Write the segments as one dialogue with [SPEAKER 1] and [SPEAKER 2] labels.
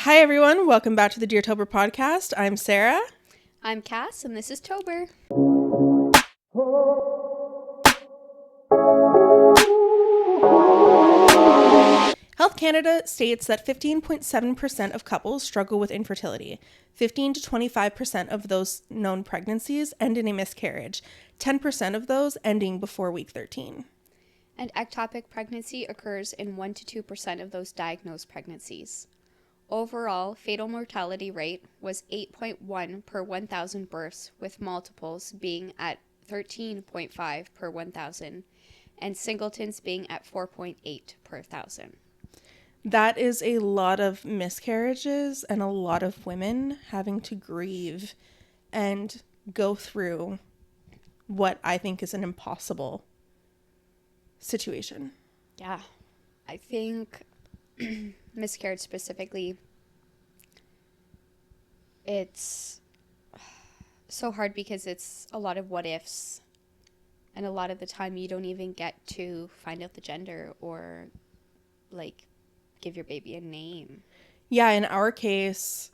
[SPEAKER 1] Hi, everyone. Welcome back to the Dear Tober podcast. I'm Sarah.
[SPEAKER 2] I'm Cass, and this is Tober.
[SPEAKER 1] Health Canada states that 15.7% of couples struggle with infertility. 15 to 25% of those known pregnancies end in a miscarriage, 10% of those ending before week 13.
[SPEAKER 2] And ectopic pregnancy occurs in 1 to 2% of those diagnosed pregnancies. Overall, fatal mortality rate was 8.1 per 1,000 births, with multiples being at 13.5 per 1,000, and singletons being at 4.8 per 1,000.
[SPEAKER 1] That is a lot of miscarriages and a lot of women having to grieve and go through what I think is an impossible situation.
[SPEAKER 2] Yeah, I think miscarriage specifically, it's so hard because it's a lot of what ifs, and a lot of the time you don't even get to find out the gender or like give your baby a name.
[SPEAKER 1] Yeah, in our case,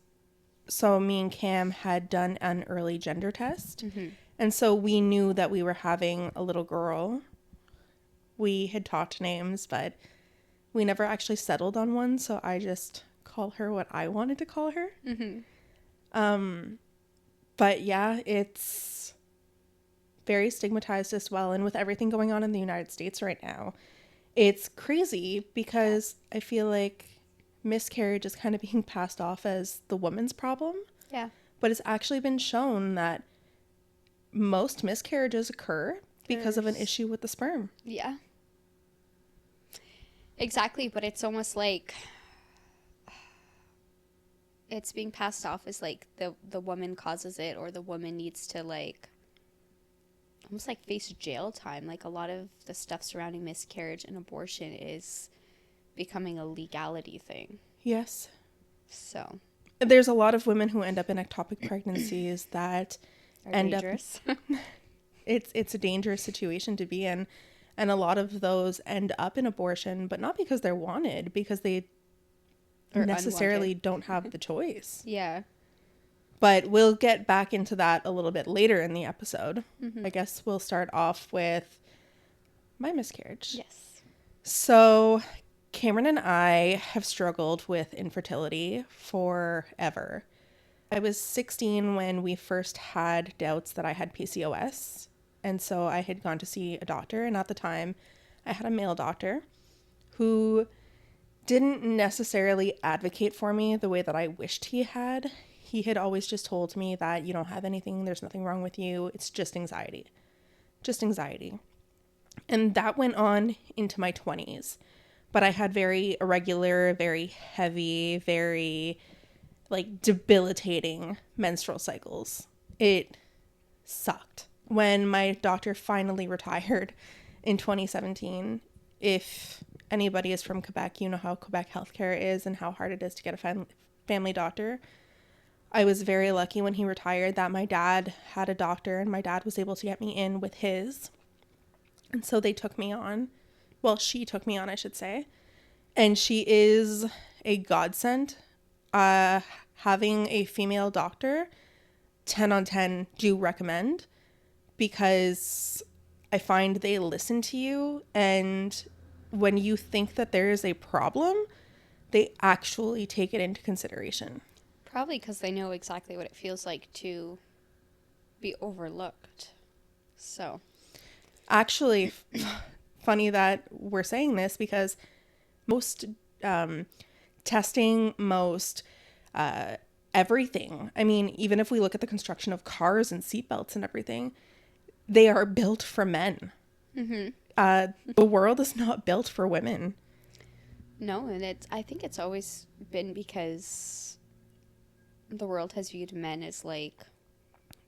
[SPEAKER 1] so me and Cam had done an early gender test.
[SPEAKER 2] Mm-hmm.
[SPEAKER 1] And so we knew that we were having a little girl. We had talked names, but we never actually settled on one. So I just call her what I wanted to call her.
[SPEAKER 2] Mm-hmm.
[SPEAKER 1] But yeah, it's very stigmatized as well. And with everything going on in the United States right now, it's crazy because I feel like miscarriage is kind of being passed off as the woman's problem.
[SPEAKER 2] Yeah.
[SPEAKER 1] But it's actually been shown that most miscarriages occur because of an issue with the sperm.
[SPEAKER 2] Yeah. Exactly, but it's almost like it's being passed off as like the woman causes it, or the woman needs to like almost like face jail time. Like a lot of the stuff surrounding miscarriage and abortion is becoming a legality thing.
[SPEAKER 1] Yes.
[SPEAKER 2] So
[SPEAKER 1] There's a lot of women who end up in ectopic pregnancies that
[SPEAKER 2] are
[SPEAKER 1] end
[SPEAKER 2] dangerous.
[SPEAKER 1] up it's a dangerous situation to be in, and a lot of those end up in abortion, but not because they're wanted, because they
[SPEAKER 2] Or
[SPEAKER 1] necessarily
[SPEAKER 2] unwanted.
[SPEAKER 1] don't have the choice.
[SPEAKER 2] Yeah.
[SPEAKER 1] But we'll get back into that a little bit later in the episode.
[SPEAKER 2] Mm-hmm.
[SPEAKER 1] I guess we'll start off with my miscarriage.
[SPEAKER 2] Yes.
[SPEAKER 1] So Cameron and I have struggled with infertility forever. I was 16 when we first had doubts that I had PCOS. And so I had gone to see a doctor. And at the time, I had a male doctor who didn't necessarily advocate for me the way that I wished he had. He had always just told me that you don't have anything, there's nothing wrong with you, it's just anxiety. Just anxiety. And that went on into my 20s. But I had very irregular, very heavy, very like debilitating menstrual cycles. It sucked. When my doctor finally retired in 2017, if anybody is from Quebec, you know how Quebec healthcare is and how hard it is to get a family doctor. I was very lucky when he retired that my dad had a doctor and my dad was able to get me in with his. And so they took me on. Well, she took me on, I should say. And she is a godsend. Having a female doctor, 10 on 10 do recommend, because I find they listen to you, and when you think that there is a problem, they actually take it into consideration.
[SPEAKER 2] Probably because they know exactly what it feels like to be overlooked. So
[SPEAKER 1] Actually, funny that we're saying this, because most testing, most everything, I mean, even if we look at the construction of cars and seatbelts and everything, they are built for men.
[SPEAKER 2] mm-hmm.
[SPEAKER 1] The world is not built for women.
[SPEAKER 2] No, and I think it's always been because the world has viewed men as like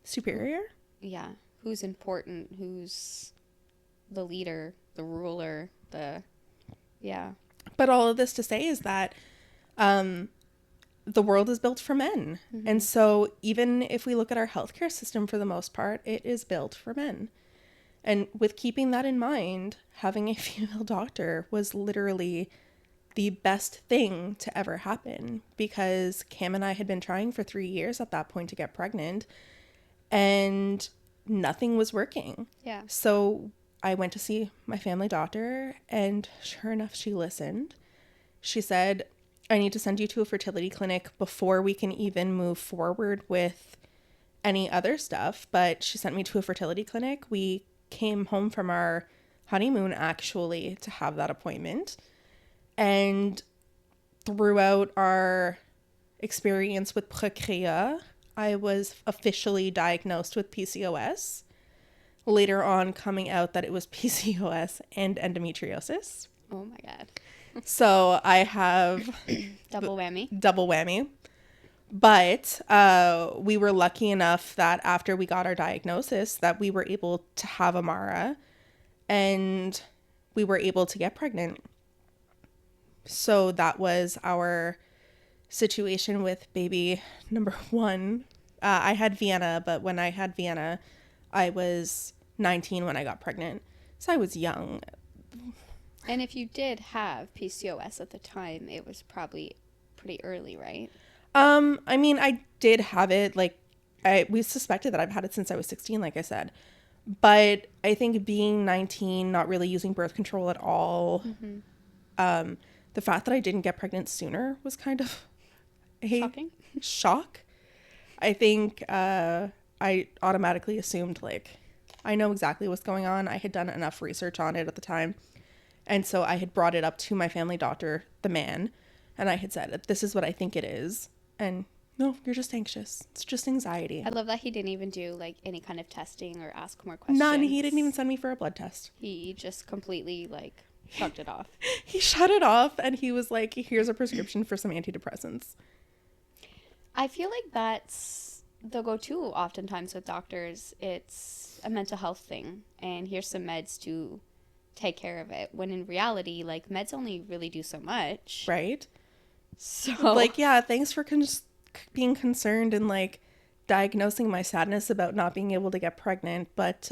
[SPEAKER 1] Superior?
[SPEAKER 2] yeah, who's important, who's the leader, the ruler, yeah.
[SPEAKER 1] But all of this to say is that the world is built for men. Mm-hmm. And so even if we look at our healthcare system, for the most part, it is built for men. And with keeping that in mind, having a female doctor was literally the best thing to ever happen, because Cam and I had been trying for 3 years at that point to get pregnant, and nothing was working.
[SPEAKER 2] Yeah.
[SPEAKER 1] So I went to see my family doctor, and sure enough, she listened. She said, I need to send you to a fertility clinic before we can even move forward with any other stuff. But she sent me to a fertility clinic. We came home from our honeymoon actually to have that appointment. And throughout our experience with Procrea, I was officially diagnosed with PCOS. Later on, coming out that it was PCOS and endometriosis.
[SPEAKER 2] Oh my God.
[SPEAKER 1] So I have
[SPEAKER 2] Double whammy.
[SPEAKER 1] double whammy. But we were lucky enough that after we got our diagnosis that we were able to have Amara, and we were able to get pregnant. So that was our situation with baby number one. I had Vienna, but when I had Vienna, I was 19 when I got pregnant. So I was young.
[SPEAKER 2] And if you did have PCOS at the time, it was probably pretty early, right?
[SPEAKER 1] I mean, I did have it. Like, we suspected that I've had it since I was 16, like I said. But I think being 19, not really using birth control at all, the fact that I didn't get pregnant sooner was kind of a
[SPEAKER 2] Shocking.
[SPEAKER 1] shock. I think I automatically assumed, like, I know exactly what's going on. I had done enough research on it at the time. And so I had brought it up to my family doctor, the man, and I had said, this is what I think it is. And no, you're just anxious. It's just anxiety.
[SPEAKER 2] I love that he didn't even do like any kind of testing or ask more questions.
[SPEAKER 1] None. He didn't even send me for a blood test.
[SPEAKER 2] He just completely like shrugged it off.
[SPEAKER 1] He shut it off, and he was like, here's a prescription for some antidepressants.
[SPEAKER 2] I feel like that's the go-to oftentimes with doctors. It's a mental health thing, and here's some meds to take care of it. When in reality, like, meds only really do so much.
[SPEAKER 1] Right?
[SPEAKER 2] So,
[SPEAKER 1] Like, yeah, thanks for being concerned and, like, diagnosing my sadness about not being able to get pregnant, but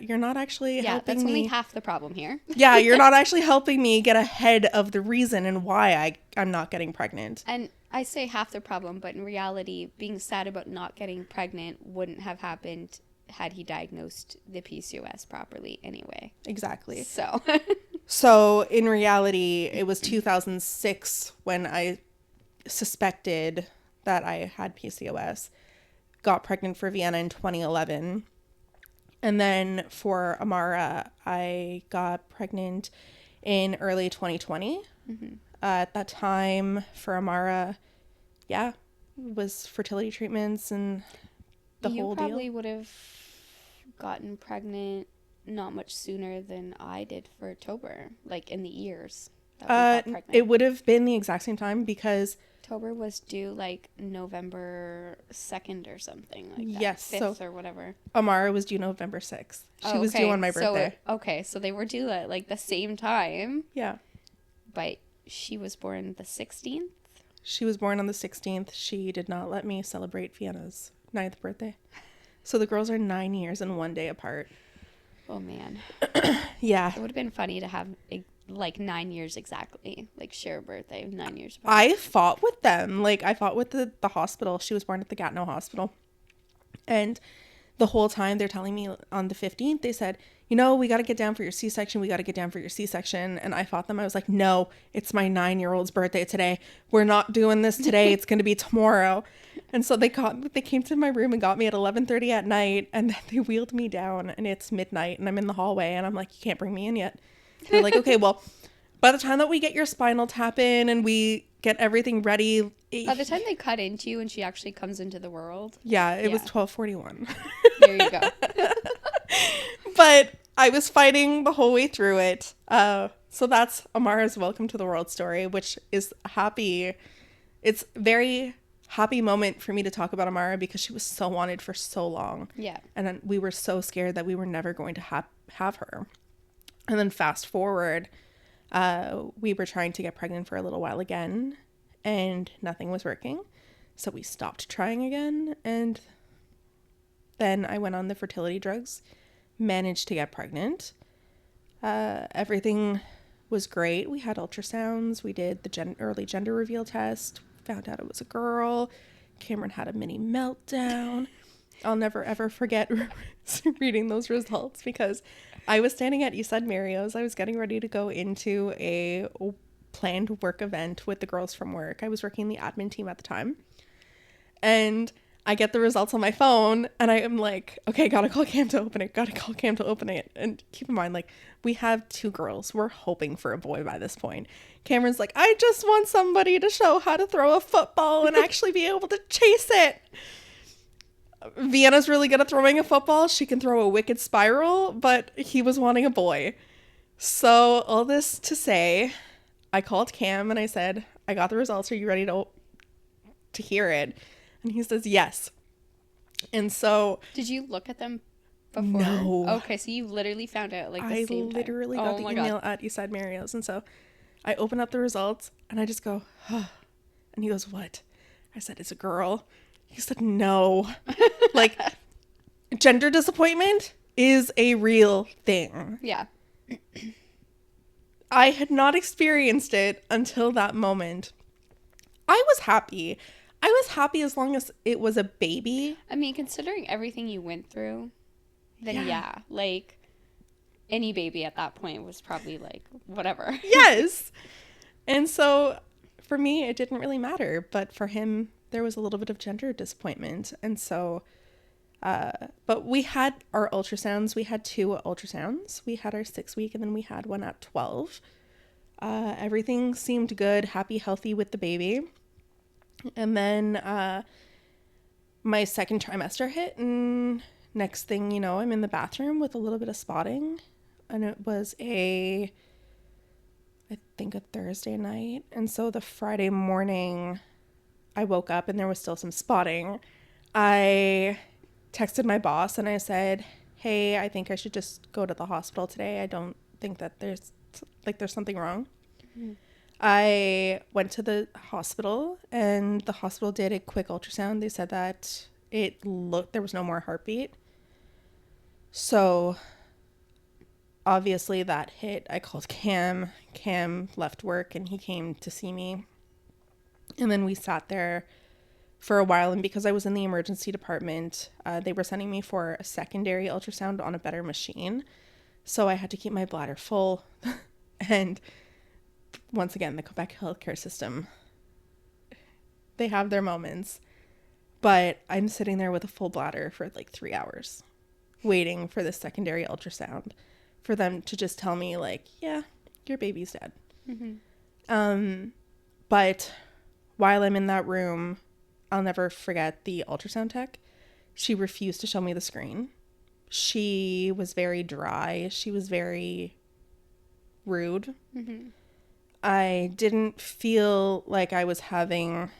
[SPEAKER 1] you're not actually
[SPEAKER 2] yeah,
[SPEAKER 1] helping
[SPEAKER 2] that's
[SPEAKER 1] me.
[SPEAKER 2] only half the problem here.
[SPEAKER 1] Yeah, you're not actually helping me get ahead of the reason and why I'm not getting pregnant.
[SPEAKER 2] And I say half the problem, but in reality, being sad about not getting pregnant wouldn't have happened had he diagnosed the PCOS properly anyway.
[SPEAKER 1] Exactly.
[SPEAKER 2] So,
[SPEAKER 1] in reality, it was 2006 when I suspected that I had PCOS, got pregnant for Vienna in 2011. And then for Amara, I got pregnant in early 2020. At that time for Amara, yeah, it was fertility treatments and the whole deal.
[SPEAKER 2] You probably would have gotten pregnant not much sooner than I did for Tober, like in the years that we got pregnant.
[SPEAKER 1] It would have been the exact same time because
[SPEAKER 2] Tober was due like November 2nd or something like that.
[SPEAKER 1] Yes,
[SPEAKER 2] 5th or whatever.
[SPEAKER 1] Amara was due November 6th. She was due on my birthday.
[SPEAKER 2] So they were due at like the same time.
[SPEAKER 1] Yeah.
[SPEAKER 2] But she was born the 16th.
[SPEAKER 1] She was born on the 16th. She did not let me celebrate Vienna's 9th birthday. So the girls are 9 years and 1 day apart.
[SPEAKER 2] Oh, man.
[SPEAKER 1] Yeah.
[SPEAKER 2] It would have been funny to have like 9 years exactly. Like share a birthday 9 years apart.
[SPEAKER 1] I fought with them. Like, I fought with the hospital. She was born at the Gatineau Hospital. And the whole time they're telling me on the 15th, they said, you know, we got to get down for your C-section. We got to get down for your C-section. And I fought them. I was like, no, it's my 9-year-old's birthday today. We're not doing this today. It's going to be tomorrow. And so they came to my room and got me at 11:30 at night. And then they wheeled me down and it's midnight and I'm in the hallway and I'm like, you can't bring me in yet. And they're like, okay, well, by the time that we get your spinal tap in and we get everything ready.
[SPEAKER 2] By the time they cut into you and she actually comes into the world.
[SPEAKER 1] Yeah, it was 12:41.
[SPEAKER 2] There you go.
[SPEAKER 1] But I was fighting the whole way through it. So that's Amara's welcome to the world story, which is happy. It's very happy moment for me to talk about Amara because she was so wanted for so long.
[SPEAKER 2] Yeah.
[SPEAKER 1] And then we were so scared that we were never going to have her. And then fast forward, we were trying to get pregnant for a little while again and nothing was working. So we stopped trying again. And then I went on the fertility drugs, managed to get pregnant. Everything was great. We had ultrasounds. We did the early gender reveal test. Found out it was a girl. Cameron had a mini meltdown. I'll never ever forget reading those results because I was standing at Eastside Mario's. I was getting ready to go into a planned work event with the girls from work. I was working the admin team at the time. And I get the results on my phone and I am like, okay, gotta call Cam to open it. And keep in mind, like, we have 2 girls. We're hoping for a boy by this point. Cameron's like, I just want somebody to show how to throw a football and actually be able to chase it. Vienna's really good at throwing a football. She can throw a wicked spiral, but he was wanting a boy. So all this to say, I called Cam and I said, I got the results. Are you ready to hear it? And he says, yes. And so...
[SPEAKER 2] Did you look at them before?
[SPEAKER 1] No.
[SPEAKER 2] Okay, so you literally found out like the same time.
[SPEAKER 1] I literally got the email at Eastside Mario's. And so I open up the results and I just go, oh. And he goes, what? I said, it's a girl. He said, no. Like, gender disappointment is a real thing.
[SPEAKER 2] Yeah.
[SPEAKER 1] I had not experienced it until that moment. I was happy. I was happy as long as it was a baby.
[SPEAKER 2] I mean, considering everything you went through, then yeah, like, any baby at that point was probably like, whatever.
[SPEAKER 1] Yes. And so, for me, it didn't really matter. But for him, there was a little bit of gender disappointment. And so, but we had our ultrasounds. We had 2 ultrasounds. We had our 6-week and then we had one at 12. Everything seemed good, happy, healthy with the baby. And then my second trimester hit, and next thing you know, I'm in the bathroom with a little bit of spotting. And it was I think a Thursday night. And so the Friday morning, I woke up and there was still some spotting. I texted my boss and I said, hey, I think I should just go to the hospital today. I don't think that there's something wrong. Mm-hmm. I went to the hospital and the hospital did a quick ultrasound. They said that there was no more heartbeat. So obviously that hit. I called Cam. Cam left work and he came to see me. And then we sat there for a while. And because I was in the emergency department, they were sending me for a secondary ultrasound on a better machine. So I had to keep my bladder full. And once again, the Quebec healthcare system, they have their moments. But I'm sitting there with a full bladder for like 3 hours waiting for this secondary ultrasound for them to just tell me like, yeah, your baby's dead. Mm-hmm. But while I'm in that room, I'll never forget the ultrasound tech. She refused to show me the screen. She was very dry. She was very rude. Mm-hmm. I didn't feel like I was having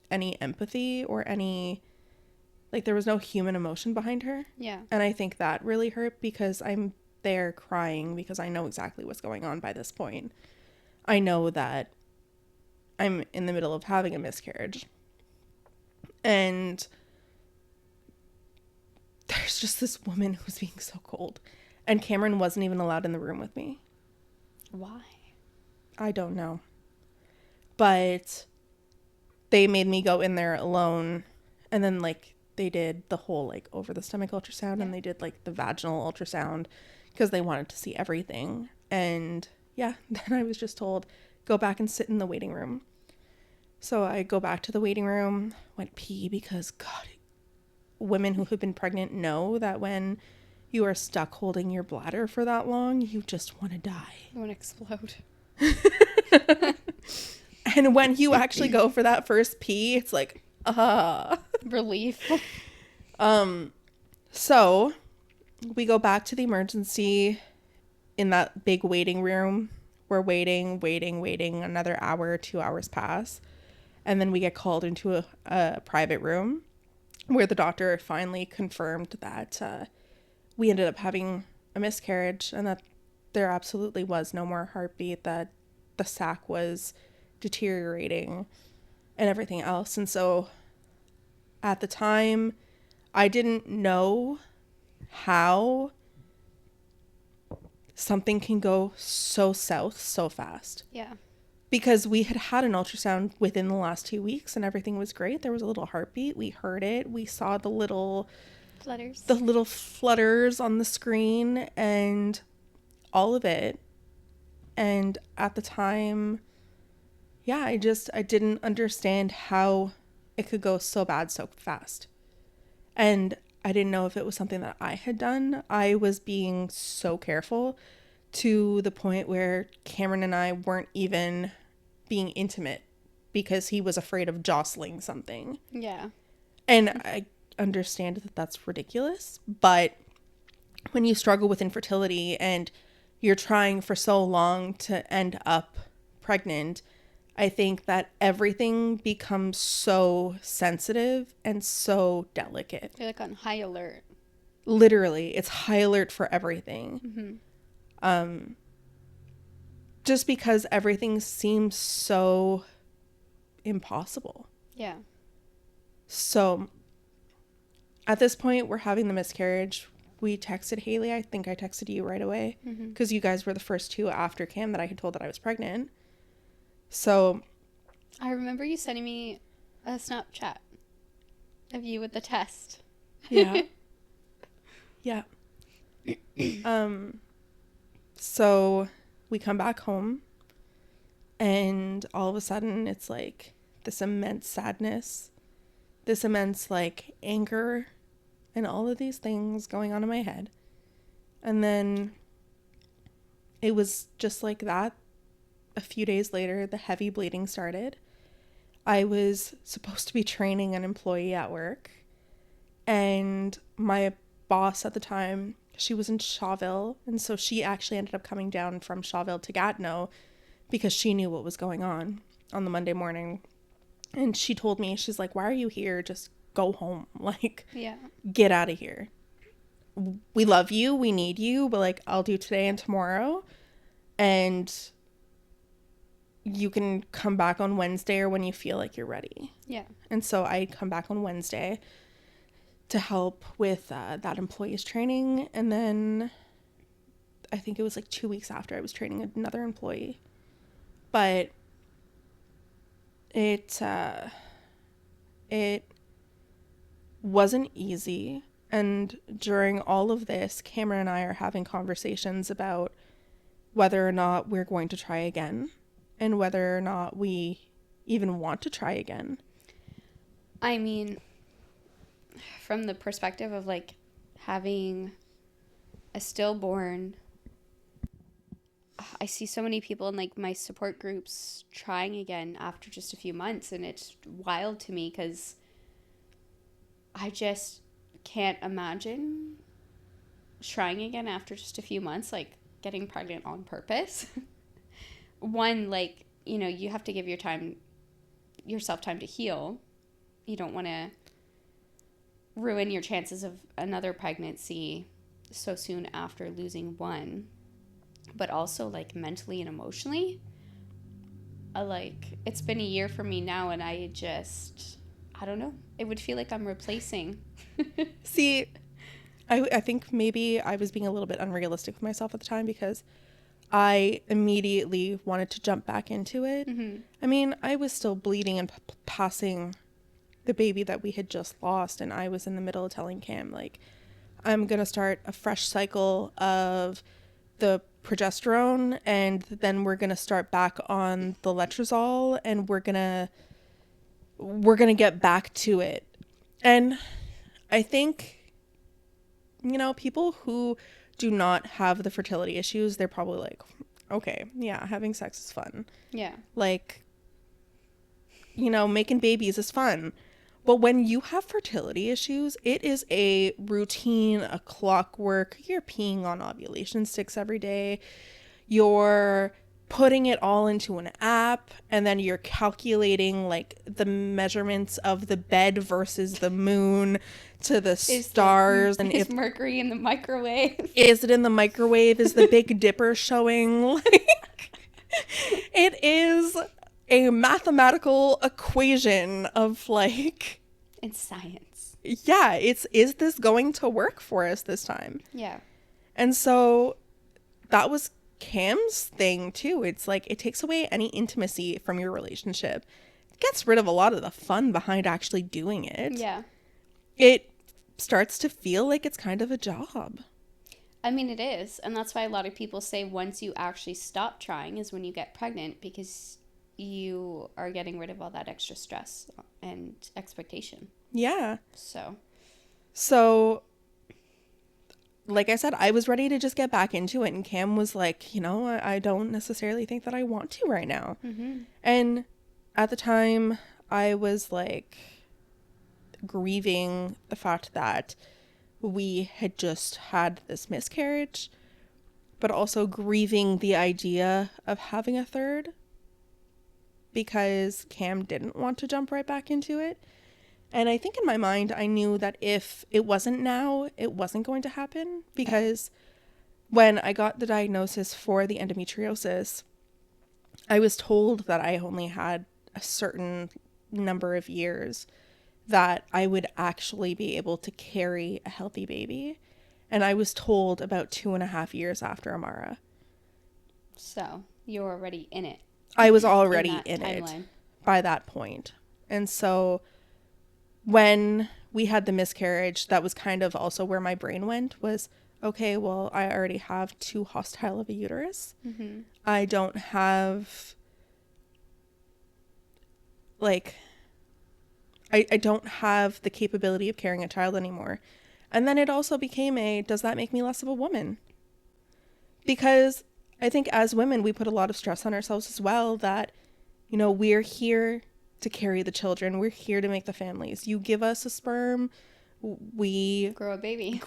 [SPEAKER 1] any empathy or any, like, there was no human emotion behind her.
[SPEAKER 2] Yeah.
[SPEAKER 1] And I think that really hurt because I'm there crying because I know exactly what's going on by this point. I know that I'm in the middle of having a miscarriage. And there's just this woman who's being so cold. And Cameron wasn't even allowed in the room with me.
[SPEAKER 2] Why?
[SPEAKER 1] I don't know. But they made me go in there alone. And then, like, they did the whole, like, over the stomach ultrasound. Yeah. And they did, like, the vaginal ultrasound because they wanted to see everything. And, yeah, then I was just told, go back and sit in the waiting room. So I go back to the waiting room, went pee because, God, women who have been pregnant know that when you are stuck holding your bladder for that long, you just want to die.
[SPEAKER 2] You want to explode.
[SPEAKER 1] And when you actually go for that first pee, it's like,
[SPEAKER 2] relief.
[SPEAKER 1] So we go back to the emergency in that big waiting room. We're waiting. Another hour, 2 hours pass. And then we get called into a private room where the doctor finally confirmed that we ended up having a miscarriage and that there absolutely was no more heartbeat, that the sac was deteriorating and everything else. And so at the time, I didn't know how something can go so south so fast.
[SPEAKER 2] Yeah.
[SPEAKER 1] Because we had an ultrasound within the last 2 weeks and everything was great. There was a little heartbeat. We heard it. We saw the little flutters on the screen and all of it. And at the time, yeah, I didn't understand how it could go so bad so fast. And I didn't know if it was something that I had done. I was being so careful to the point where Cameron and I weren't even being intimate because he was afraid of jostling something.
[SPEAKER 2] Yeah.
[SPEAKER 1] And I understand that that's ridiculous, but when you struggle with infertility and you're trying for so long to end up pregnant, I think that everything becomes so sensitive and so delicate.
[SPEAKER 2] You're like on high alert.
[SPEAKER 1] Literally, it's high alert for everything. Mm-hmm. Just because everything seems so impossible.
[SPEAKER 2] Yeah.
[SPEAKER 1] So at this point, we're having the miscarriage. We texted Haley. I think I texted you right away because you guys were the first two after Cam that I had told that I was pregnant. So
[SPEAKER 2] I remember you sending me a Snapchat of you with the test.
[SPEAKER 1] Yeah. Yeah. So we come back home and all of a sudden it's like this immense sadness, this immense like anger and all of these things going on in my head. And then it was just like that. A few days later, the heavy bleeding started. I was supposed to be training an employee at work. And my boss at the time, she was in Shawville. And so she actually ended up coming down from Shawville to Gatineau because she knew what was going on the Monday morning. And she told me, she's like, why are you here? Just go home. Like,
[SPEAKER 2] yeah,
[SPEAKER 1] get out of here. We love you. We need you. But like, I'll do today and tomorrow. And you can come back on Wednesday or when you feel like you're ready.
[SPEAKER 2] Yeah.
[SPEAKER 1] And so I come back on Wednesday to help with that employee's training. And then I think it was like 2 weeks after I was training another employee. But it wasn't easy. And during all of this, Cameron and I are having conversations about whether or not we're going to try again and whether or not we even want to try again.
[SPEAKER 2] I mean, from the perspective of like having a stillborn, I see so many people in like my support groups trying again after just a few months, and it's wild to me because I just can't imagine trying again after just a few months, like getting pregnant on purpose. One, like, you know, you have to give yourself time to heal. You don't want to ruin your chances of another pregnancy so soon after losing one. But also, like, mentally and emotionally, it's been a year for me now, and I don't know. It would feel like I'm replacing.
[SPEAKER 1] See, I think maybe I was being a little bit unrealistic with myself at the time because I immediately wanted to jump back into it. Mm-hmm. I mean, I was still bleeding and passing the baby that we had just lost, and I was in the middle of telling Cam, like, I'm going to start a fresh cycle of the progesterone, and then we're going to start back on the letrozole, and we're going to get back to it. And I think, you know, people who do not have the fertility issues, they're probably like, okay, yeah, having sex is fun.
[SPEAKER 2] Yeah.
[SPEAKER 1] Like, you know, making babies is fun. But when you have fertility issues, it is a routine, a clockwork. You're peeing on ovulation sticks every day. You're putting it all into an app, and then you're calculating like the measurements of the bed versus the moon to the stars.
[SPEAKER 2] And is Mercury in the microwave?
[SPEAKER 1] Is it in the microwave? Is the Big Dipper showing? Like, it is a mathematical equation of like,
[SPEAKER 2] it's science.
[SPEAKER 1] Yeah, is this going to work for us this time?
[SPEAKER 2] Yeah.
[SPEAKER 1] And so that was Cam's thing too. It's like it takes away any intimacy from your relationship. It gets rid of a lot of the fun behind actually doing it.
[SPEAKER 2] Yeah.
[SPEAKER 1] It starts to feel like it's kind of a job.
[SPEAKER 2] I mean, it is. And that's why a lot of people say once you actually stop trying is when you get pregnant, because you are getting rid of all that extra stress and expectation.
[SPEAKER 1] Yeah.
[SPEAKER 2] So,
[SPEAKER 1] like I said, I was ready to just get back into it. And Cam was like, I don't necessarily think that I want to right now.
[SPEAKER 2] mm-hmm.
[SPEAKER 1] And at the time, I was like grieving the fact that we had just had this miscarriage, but also grieving the idea of having a third because Cam didn't want to jump right back into it. And I think in my mind, I knew that if it wasn't now, it wasn't going to happen, because when I got the diagnosis for the endometriosis, I was told that I only had a certain number of years that I would actually be able to carry a healthy baby. And I was told about 2.5 years after Amara.
[SPEAKER 2] So you're already in it.
[SPEAKER 1] I was already in it by that point. And so when we had the miscarriage, that was kind of also where my brain went, was, okay, well, I already have too hostile of a uterus.
[SPEAKER 2] Mm-hmm.
[SPEAKER 1] I don't have, like, I don't have the capability of carrying a child anymore. And then it also became does that make me less of a woman? Because I think as women, we put a lot of stress on ourselves as well, that, we're here to carry the children. We're here to make the families. You give us a sperm, we
[SPEAKER 2] grow a baby.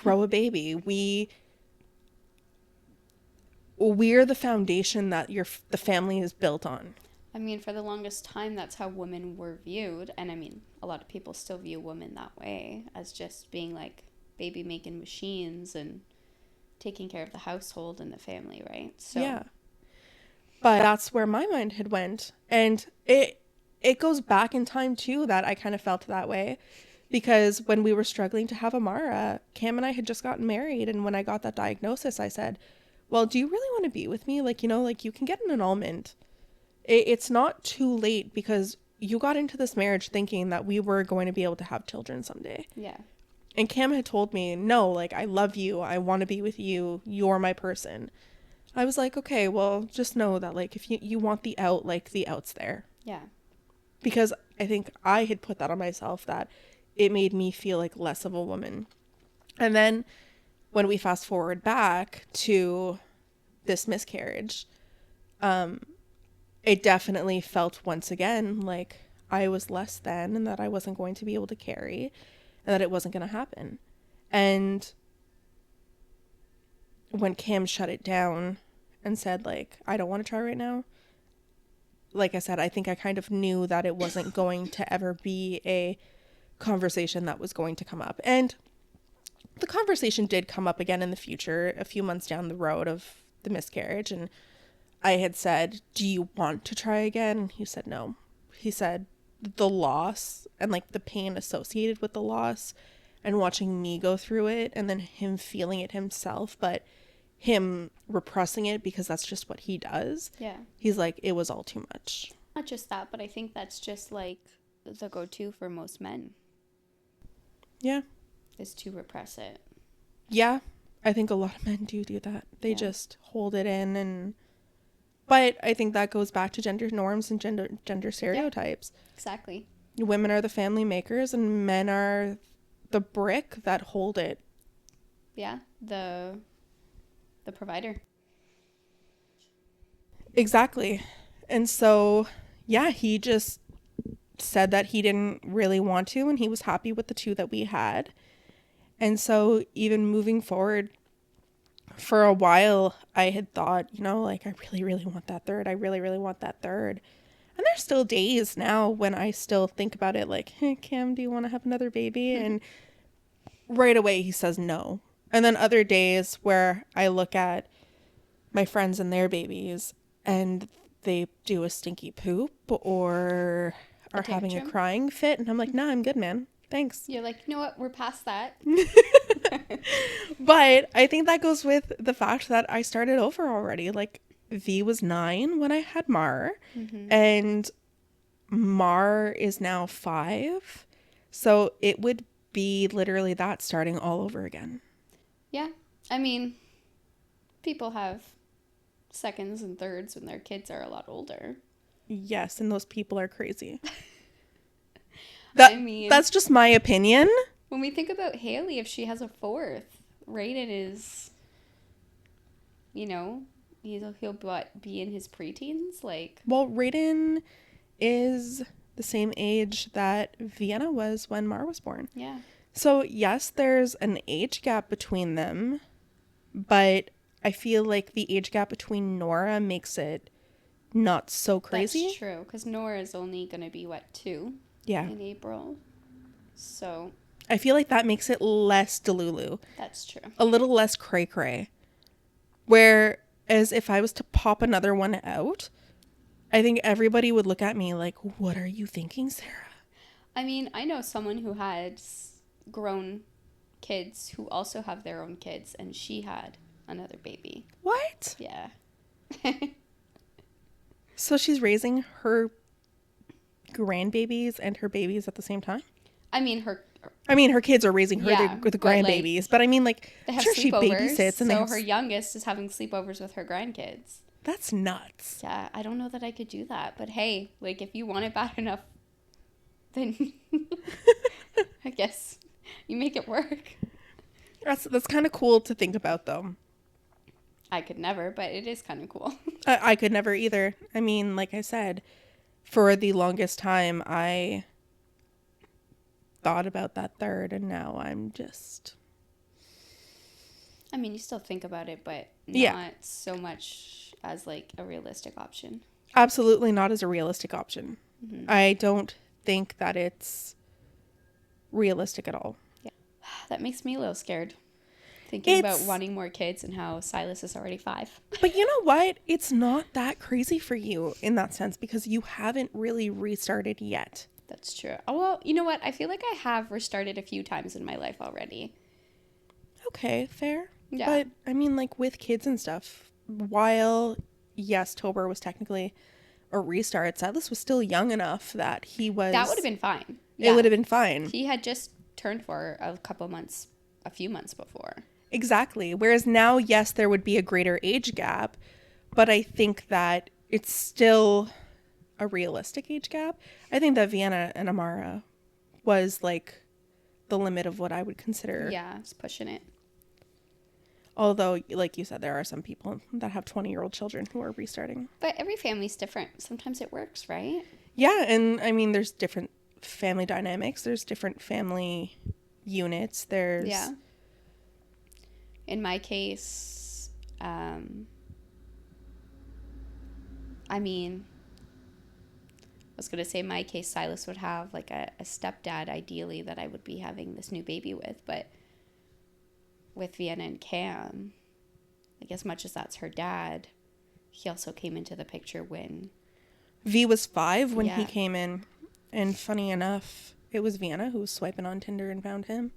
[SPEAKER 1] We're the foundation that the family is built on.
[SPEAKER 2] I mean, for the longest time, that's how women were viewed. And I mean, a lot of people still view women that way, as just being like baby making machines and taking care of the household and the family, right? So
[SPEAKER 1] yeah. But that's where my mind had went. And it goes back in time too that I kind of felt that way, because when we were struggling to have Amara, Cam and I had just gotten married. And when I got that diagnosis, I said, well, do you really want to be with me? Like, you can get an annulment. It's not too late, because you got into this marriage thinking that we were going to be able to have children someday.
[SPEAKER 2] Yeah.
[SPEAKER 1] And Cam had told me, no, like, I love you. I want to be with you. You're my person. I was like, okay, well, just know that, like, if you want the out, like, the out's there.
[SPEAKER 2] Yeah.
[SPEAKER 1] Because I think I had put that on myself, that it made me feel like less of a woman. And then when we fast forward back to this miscarriage, it definitely felt once again like I was less than, and that I wasn't going to be able to carry, and that it wasn't going to happen. And when Cam shut it down and said, like, I don't want to try right now, like I said, I think I kind of knew that it wasn't going to ever be a conversation that was going to come up. And the conversation did come up again in the future, a few months down the road of the miscarriage. And I had said, do you want to try again? And he said no. He said the loss and, like, the pain associated with the loss, and watching me go through it, and then him feeling it himself, but him repressing it because that's just what he does.
[SPEAKER 2] Yeah.
[SPEAKER 1] He's like, it was all too much.
[SPEAKER 2] Not just that, but I think that's just like the go-to for most men.
[SPEAKER 1] Yeah.
[SPEAKER 2] Is to repress it.
[SPEAKER 1] Yeah. I think a lot of men do that. They just hold it in, but I think that goes back to gender norms and gender stereotypes.
[SPEAKER 2] Yeah, exactly.
[SPEAKER 1] Women are the family makers, and men are the brick that hold it.
[SPEAKER 2] Yeah. The provider.
[SPEAKER 1] Exactly. And so, yeah, he just said that he didn't really want to, and he was happy with the two that we had. And so even moving forward, for a while, I had thought, like, I really, really want that third. I really, really want that third. And there's still days now when I still think about it, like, hey, Cam, do you want to have another baby? And right away he says no. And then other days where I look at my friends and their babies, and they do a stinky poop or are having a crying fit, and I'm like, nah, I'm good, man. Thanks.
[SPEAKER 2] You're like, you know what? We're past that.
[SPEAKER 1] But I think that goes with the fact that I started over already. Like, V was 9 when I had Mar, and Mar is now 5. So it would be literally that starting all over again.
[SPEAKER 2] Yeah. I mean, people have seconds and thirds when their kids are a lot older.
[SPEAKER 1] Yes, and those people are crazy.
[SPEAKER 2] I mean,
[SPEAKER 1] That's just my opinion.
[SPEAKER 2] when we think about Haley, if she has a 4th, Raiden is, you know, he'll be in his preteens, like.
[SPEAKER 1] Well, Raiden is the same age that Vienna was when Mar was born.
[SPEAKER 2] Yeah.
[SPEAKER 1] So yes, there's an age gap between them, but I feel like the age gap between Nora makes it not so crazy.
[SPEAKER 2] That's true, because Nora is only going to be, 2?
[SPEAKER 1] Yeah.
[SPEAKER 2] In April. So.
[SPEAKER 1] I feel like that makes it less Delulu.
[SPEAKER 2] That's true.
[SPEAKER 1] A little less cray-cray. Whereas if I was to pop another one out, I think everybody would look at me like, what are you thinking, Sarah?
[SPEAKER 2] I mean, I know someone who had grown kids who also have their own kids, and she had another baby.
[SPEAKER 1] What?
[SPEAKER 2] Yeah.
[SPEAKER 1] So she's raising her grandbabies and her babies at the same time?
[SPEAKER 2] I mean, her
[SPEAKER 1] kids are raising her the grandbabies, but I mean, like,
[SPEAKER 2] they have
[SPEAKER 1] sure, she
[SPEAKER 2] sleepovers,
[SPEAKER 1] babysits, and
[SPEAKER 2] so her youngest is having sleepovers with her grandkids.
[SPEAKER 1] That's nuts.
[SPEAKER 2] Yeah, I don't know that I could do that, but hey, like, if you want it bad enough, then I guess you make it work.
[SPEAKER 1] That's kind of cool to think about, though.
[SPEAKER 2] I could never, but it is kind of cool.
[SPEAKER 1] I could never either. I mean, like I said, for the longest time, I thought about that third, and now I'm just...
[SPEAKER 2] I mean, you still think about it, but not so much as, like, a realistic option.
[SPEAKER 1] Absolutely not as a realistic option.
[SPEAKER 2] Mm-hmm.
[SPEAKER 1] I don't think that it's realistic at all.
[SPEAKER 2] Yeah. That makes me a little scared. Thinking about wanting more kids and how Silas is already 5.
[SPEAKER 1] But you know what? It's not that crazy for you in that sense because you haven't really restarted yet.
[SPEAKER 2] That's true. Oh, well, you know what? I feel like I have restarted a few times in my life already.
[SPEAKER 1] Okay, fair.
[SPEAKER 2] Yeah.
[SPEAKER 1] But, I mean, like, with kids and stuff, while, yes, Tober was technically a restart, Silas was still young enough that he was...
[SPEAKER 2] That would have been fine.
[SPEAKER 1] It would have been fine.
[SPEAKER 2] He had just turned 4 a few months before.
[SPEAKER 1] Exactly. Whereas now, yes, there would be a greater age gap, but I think that it's still a realistic age gap. I think that Vienna and Amara was, like, the limit of what I would consider.
[SPEAKER 2] Yeah, it's pushing it.
[SPEAKER 1] Although, like you said, there are some people that have 20-year-old children who are restarting.
[SPEAKER 2] But every family's different. Sometimes it works, right?
[SPEAKER 1] Yeah, and I mean, there's different family dynamics. There's different family units. There's...
[SPEAKER 2] Yeah. In my case, I mean, I was going to say in my case, Silas would have like a stepdad ideally that I would be having this new baby with. But with Vienna and Cam, like as much as that's her dad, he also came into the picture when...
[SPEAKER 1] V was 5 when he came in. And funny enough, it was Vienna who was swiping on Tinder and found him.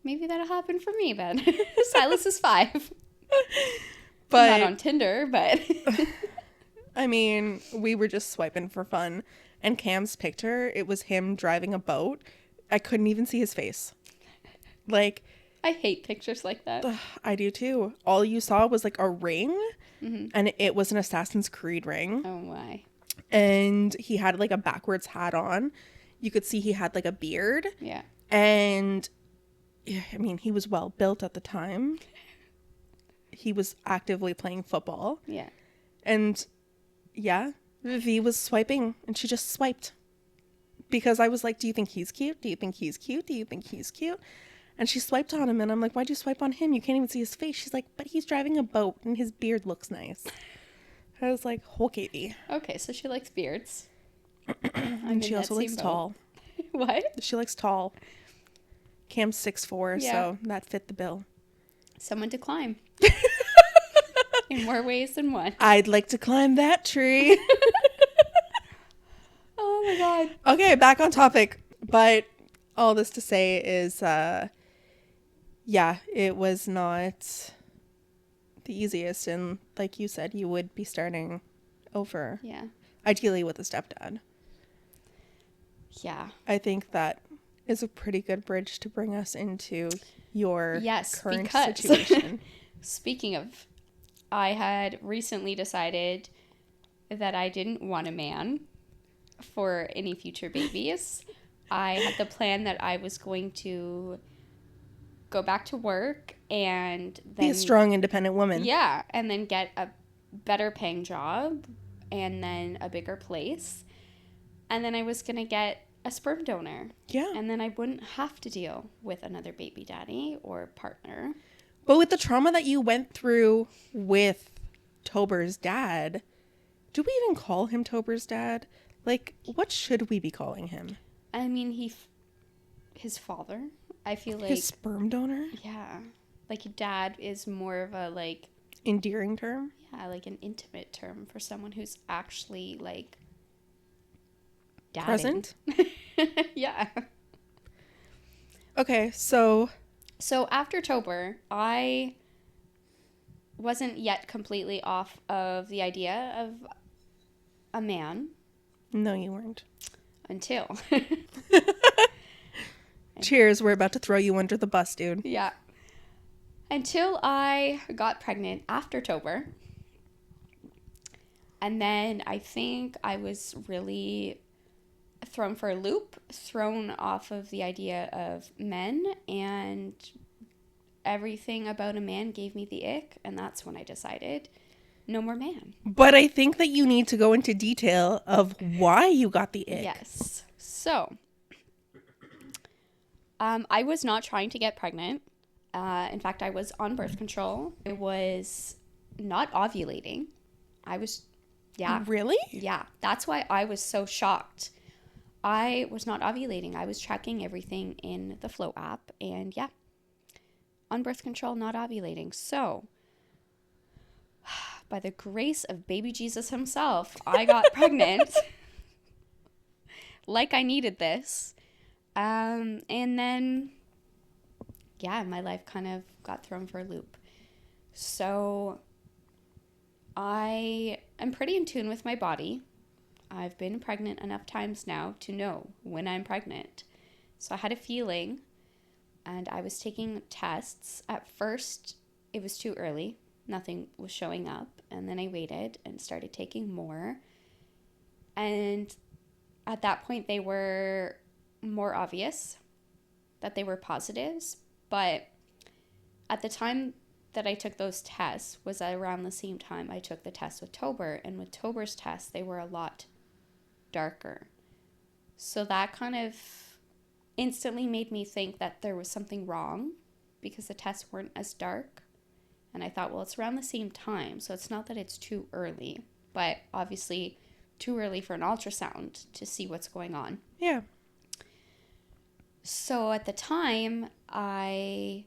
[SPEAKER 2] Maybe that'll happen for me then. Silas is 5.
[SPEAKER 1] But
[SPEAKER 2] not on Tinder, but...
[SPEAKER 1] I mean, we were just swiping for fun. And Cam's picture, it was him driving a boat. I couldn't even see his face. Like...
[SPEAKER 2] I hate pictures like that.
[SPEAKER 1] I do too. All you saw was like a ring, and it was an Assassin's Creed ring.
[SPEAKER 2] Oh my.
[SPEAKER 1] And he had like a backwards hat on. You could see he had like a beard.
[SPEAKER 2] Yeah.
[SPEAKER 1] And I mean, he was well built at the time. He was actively playing football.
[SPEAKER 2] Yeah.
[SPEAKER 1] And yeah, V was swiping and she just swiped. Because I was like, do you think he's cute? Do you think he's cute? Do you think he's cute? And she swiped on him and I'm like, why'd you swipe on him? You can't even see his face. She's like, but he's driving a boat and his beard looks nice. I was like, okay, V.
[SPEAKER 2] Okay, so she likes beards.
[SPEAKER 1] And she also likes tall.
[SPEAKER 2] What?
[SPEAKER 1] She likes tall. Cam's 6'4", so that fit the bill.
[SPEAKER 2] Someone to climb. In more ways than one.
[SPEAKER 1] I'd like to climb that tree.
[SPEAKER 2] Oh my god.
[SPEAKER 1] Okay, back on topic. But all this to say is, yeah, it was not the easiest. And like you said, you would be starting over.
[SPEAKER 2] Yeah.
[SPEAKER 1] Ideally with a stepdad.
[SPEAKER 2] Yeah.
[SPEAKER 1] I think that is a pretty good bridge to bring us into your current situation.
[SPEAKER 2] Speaking of, I had recently decided that I didn't want a man for any future babies. I had the plan that I was going to go back to work and then
[SPEAKER 1] be a strong, independent woman.
[SPEAKER 2] Yeah, and then get a better paying job and then a bigger place. And then I was going to get a sperm donor.
[SPEAKER 1] Yeah.
[SPEAKER 2] And then I wouldn't have to deal with another baby daddy or partner.
[SPEAKER 1] But with the trauma that you went through with Tober's dad, do we even call him Tober's dad? Like, what should we be calling him?
[SPEAKER 2] I mean, his father. I feel like
[SPEAKER 1] his sperm donor.
[SPEAKER 2] Yeah, like dad is more of a like
[SPEAKER 1] endearing term.
[SPEAKER 2] Yeah, like an intimate term for someone who's actually like dadding.
[SPEAKER 1] Present.
[SPEAKER 2] Yeah.
[SPEAKER 1] Okay, so
[SPEAKER 2] after Tober, I wasn't yet completely off of the idea of a man.
[SPEAKER 1] No, you weren't.
[SPEAKER 2] Until.
[SPEAKER 1] Cheers, we're about to throw you under the bus, dude.
[SPEAKER 2] Yeah. Until I got pregnant after Tober. And then I think I was really thrown for a loop, thrown off of the idea of men, and everything about a man gave me the ick, and that's when I decided no more man.
[SPEAKER 1] But I think that you need to go into detail of why you got the ick.
[SPEAKER 2] Yes. So, I was not trying to get pregnant. In fact, I was on birth control. I was not ovulating. Yeah.
[SPEAKER 1] Really?
[SPEAKER 2] Yeah. That's why I was so shocked. I was not ovulating. I was tracking everything in the Flow app, and yeah, on birth control, not ovulating. So, by the grace of baby Jesus himself, I got pregnant. Like I needed this. And then, yeah, my life kind of got thrown for a loop. So I am pretty in tune with my body. I've been pregnant enough times now to know when I'm pregnant. So I had a feeling, and I was taking tests. At first, it was too early. Nothing was showing up. And then I waited and started taking more. And at that point, they were more obvious that they were positives. But at the time that I took those tests was around the same time I took the test with Tober. And with Tober's tests, they were a lot darker. So that kind of instantly made me think that there was something wrong because the tests weren't as dark. And I thought, well, it's around the same time, so it's not that it's too early, but obviously too early for an ultrasound to see what's going on.
[SPEAKER 1] Yeah.
[SPEAKER 2] So at the time, I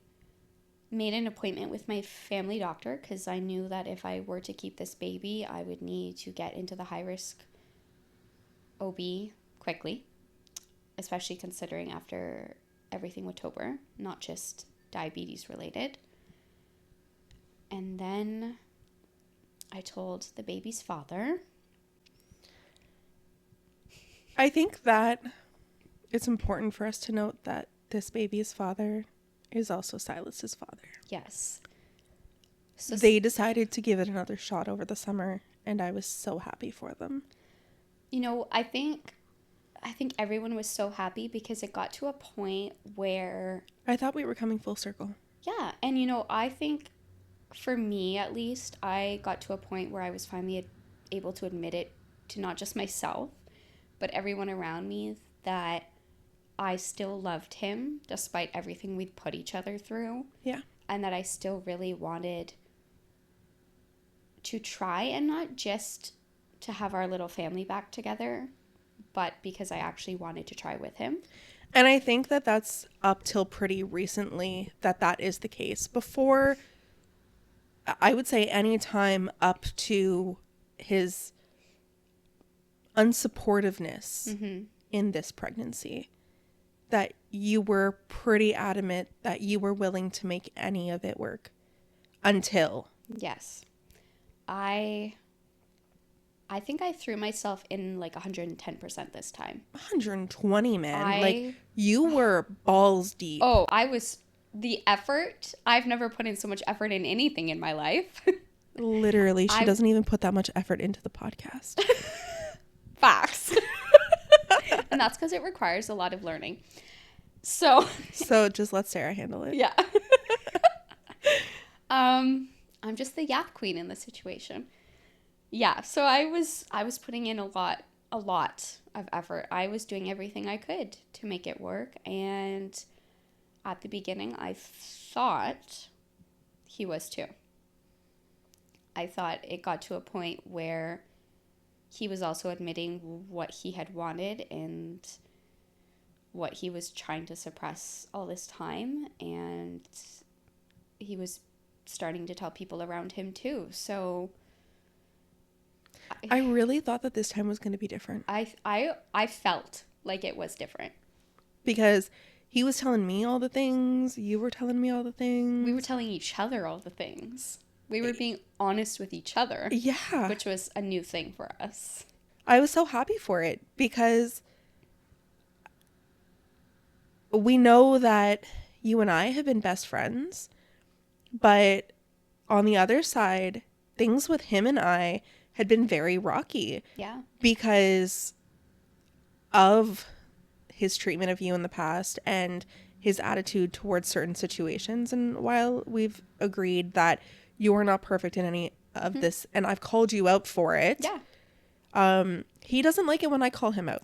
[SPEAKER 2] made an appointment with my family doctor because I knew that if I were to keep this baby, I would need to get into the high-risk OB quickly, especially considering after everything with Tober, not just diabetes related. And then I told the baby's father.
[SPEAKER 1] I think that it's important for us to note that this baby's father is also Silas's father.
[SPEAKER 2] Yes. So
[SPEAKER 1] they decided to give it another shot over the summer, and I was so happy for them.
[SPEAKER 2] You know, I think everyone was so happy because it got to a point where
[SPEAKER 1] I thought we were coming full circle.
[SPEAKER 2] Yeah, and you know, I think for me at least, I got to a point where I was finally able to admit it to not just myself, but everyone around me that I still loved him despite everything we'd put each other through.
[SPEAKER 1] Yeah.
[SPEAKER 2] And that I still really wanted to try, and not just to have our little family back together, but because I actually wanted to try with him.
[SPEAKER 1] And I think that that's up till pretty recently that is the case. Before, I would say any time up to his unsupportiveness in this pregnancy, that you were pretty adamant that you were willing to make any of it work until.
[SPEAKER 2] Yes. I think I threw myself in like 110% this time.
[SPEAKER 1] 120, man. Like,
[SPEAKER 2] I
[SPEAKER 1] you were balls deep.
[SPEAKER 2] Oh, I was the effort. I've never put in so much effort in anything in my life.
[SPEAKER 1] Literally, she
[SPEAKER 2] I
[SPEAKER 1] doesn't even put that much effort into the podcast.
[SPEAKER 2] Facts. And that's because it requires a lot of learning. So
[SPEAKER 1] Just let Sarah handle it.
[SPEAKER 2] yeah. I'm just the yap queen in this situation. Yeah, so I was putting in a lot of effort. I was doing everything I could to make it work, and at the beginning I thought he was too. I thought it got to a point where he was also admitting what he had wanted and what he was trying to suppress all this time, and he was starting to tell people around him too. So
[SPEAKER 1] I really thought that this time was going to be different.
[SPEAKER 2] I felt like it was different.
[SPEAKER 1] Because he was telling me all the things, you were telling me all the things.
[SPEAKER 2] We were telling each other all the things. We were being honest with each other.
[SPEAKER 1] Yeah.
[SPEAKER 2] Which was a new thing for us.
[SPEAKER 1] I was so happy for it because we know that you and I have been best friends, but on the other side, things with him and I had been very rocky.
[SPEAKER 2] Yeah.
[SPEAKER 1] Because of his treatment of you in the past and his attitude towards certain situations. And while we've agreed that you're not perfect in any of this, and I've called you out for it, he doesn't like it when I call him out.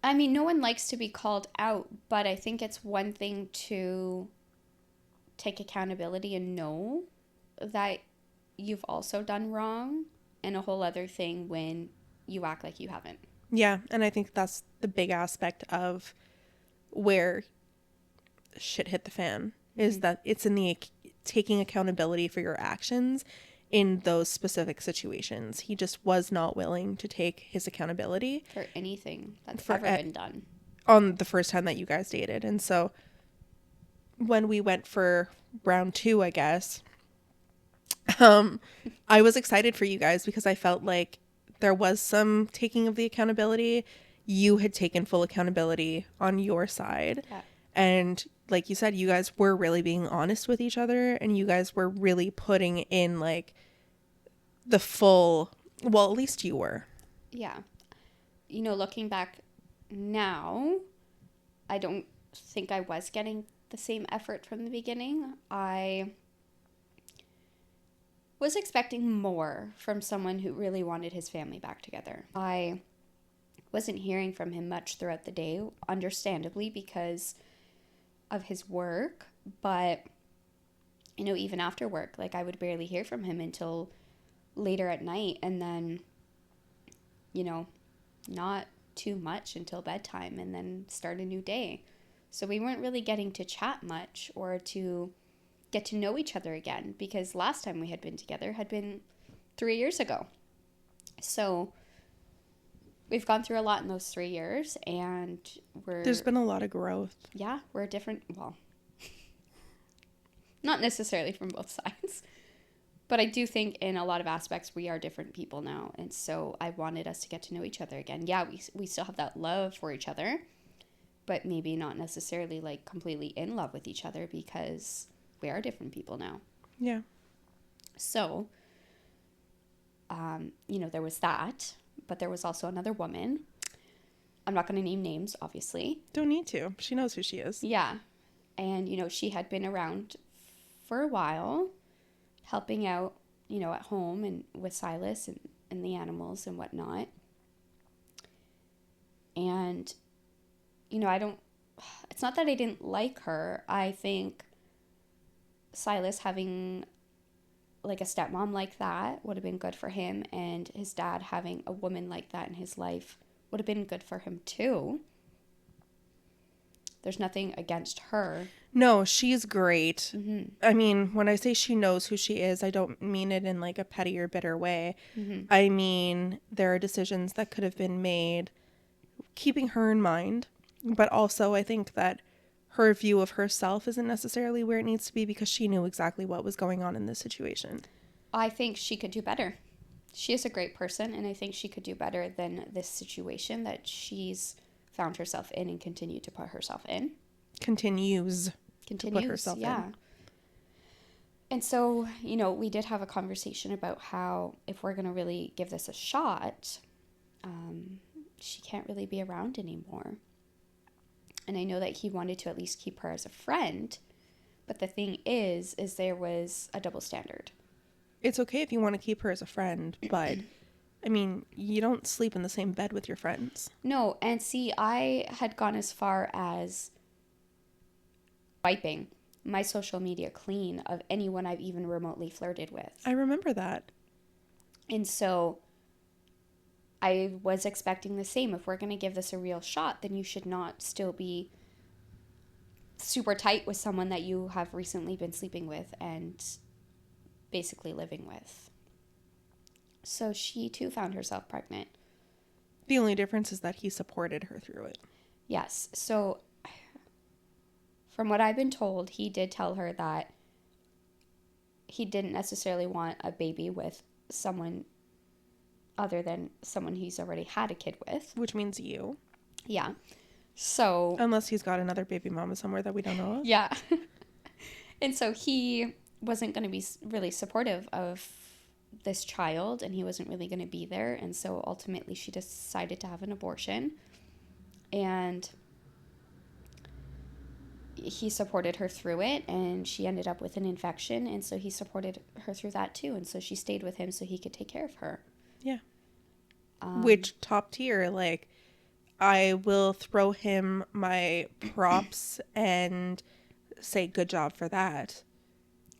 [SPEAKER 2] I mean, no one likes to be called out, but I think it's one thing to take accountability and know that you've also done wrong, and a whole other thing when you act like you haven't.
[SPEAKER 1] Yeah, and I think that's the big aspect of where shit hit the fan, is that it's in the taking accountability for your actions in those specific situations. He just was not willing to take his accountability
[SPEAKER 2] for anything that's ever been done
[SPEAKER 1] on the first time that you guys dated. And so when we went for round 2, I guess, I was excited for you guys because I felt like there was some taking of the accountability. You had taken full accountability on your side.
[SPEAKER 2] Yeah.
[SPEAKER 1] And like you said, you guys were really being honest with each other, and you guys were really putting in like the full, well, at least you were.
[SPEAKER 2] Yeah. You know, looking back now, I don't think I was getting the same effort from the beginning. I was expecting more from someone who really wanted his family back together. I wasn't hearing from him much throughout the day, understandably, because of his work. But, you know, even after work, like, I would barely hear from him until later at night, and then, you know, not too much until bedtime, and then start a new day. So we weren't really getting to chat much or to get to know each other again, because last time we had been together had been 3 years ago. So we've gone through a lot in those 3 years, and
[SPEAKER 1] there's been a lot of growth.
[SPEAKER 2] Yeah, we're different. Well, not necessarily from both sides, but I do think in a lot of aspects we are different people now. And so I wanted us to get to know each other again. Yeah, we still have that love for each other, but maybe not necessarily like completely in love with each other, because we are different people now.
[SPEAKER 1] Yeah.
[SPEAKER 2] So, you know, there was that, but there was also another woman. I'm not going to name names, obviously.
[SPEAKER 1] Don't need to. She knows who she is.
[SPEAKER 2] Yeah. And, you know, she had been around for a while, helping out, you know, at home and with Silas and the animals and whatnot. And, you know, it's not that I didn't like her. I think Silas having like a stepmom like that would have been good for him, and his dad having a woman like that in his life would have been good for him too. There's nothing against her.
[SPEAKER 1] No, she's great.
[SPEAKER 2] Mm-hmm.
[SPEAKER 1] I mean, when I say she knows who she is, I don't mean it in like a petty or bitter way.
[SPEAKER 2] Mm-hmm.
[SPEAKER 1] I mean, there are decisions that could have been made keeping her in mind. But also, I think that her view of herself isn't necessarily where it needs to be because she knew exactly what was going on in this situation.
[SPEAKER 2] I think she could do better. She is a great person, and I think she could do better than this situation that she's found herself in and continued to put herself in.
[SPEAKER 1] Continues to put herself
[SPEAKER 2] yeah.
[SPEAKER 1] in.
[SPEAKER 2] And so, you know, we did have a conversation about how if we're going to really give this a shot, she can't really be around anymore. And I know that he wanted to at least keep her as a friend, but the thing is there was a double standard.
[SPEAKER 1] It's okay if you want to keep her as a friend, but I mean, you don't sleep in the same bed with your friends.
[SPEAKER 2] No, and see, I had gone as far as wiping my social media clean of anyone I've even remotely flirted with.
[SPEAKER 1] I remember that.
[SPEAKER 2] And so I was expecting the same. If we're going to give this a real shot, then you should not still be super tight with someone that you have recently been sleeping with and basically living with. So she too found herself pregnant.
[SPEAKER 1] The only difference is that he supported her through it.
[SPEAKER 2] Yes. So from what I've been told, he did tell her that he didn't necessarily want a baby with someone other than someone he's already had a kid with.
[SPEAKER 1] Which means you.
[SPEAKER 2] Yeah. So...
[SPEAKER 1] Unless he's got another baby mama somewhere that we don't know of.
[SPEAKER 2] Yeah. And so he wasn't going to be really supportive of this child, and he wasn't really going to be there. And so ultimately she decided to have an abortion. And he supported her through it, and she ended up with an infection, and so he supported her through that too. And so she stayed with him so he could take care of her.
[SPEAKER 1] Yeah. Which, top tier, like, I will throw him my props and say good job for that.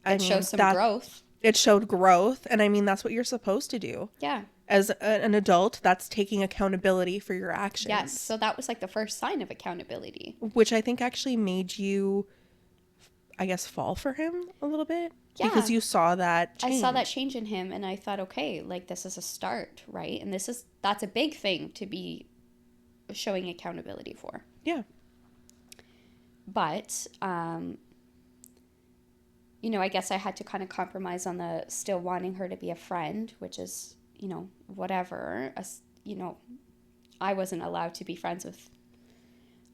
[SPEAKER 2] It shows some growth.
[SPEAKER 1] It showed growth, and I mean, that's what you're supposed to do.
[SPEAKER 2] Yeah.
[SPEAKER 1] As an adult, that's taking accountability for your actions.
[SPEAKER 2] Yes, so that was like the first sign of accountability.
[SPEAKER 1] Which I think actually made you, I guess, fall for him a little bit.
[SPEAKER 2] Yeah.
[SPEAKER 1] Because you saw that change.
[SPEAKER 2] I saw that change in him, and I thought, okay, like, this is a start, right? And that's a big thing to be showing accountability for.
[SPEAKER 1] Yeah.
[SPEAKER 2] But, you know, I guess I had to kind of compromise on the still wanting her to be a friend, which is, you know, whatever. You know, I wasn't allowed to be friends with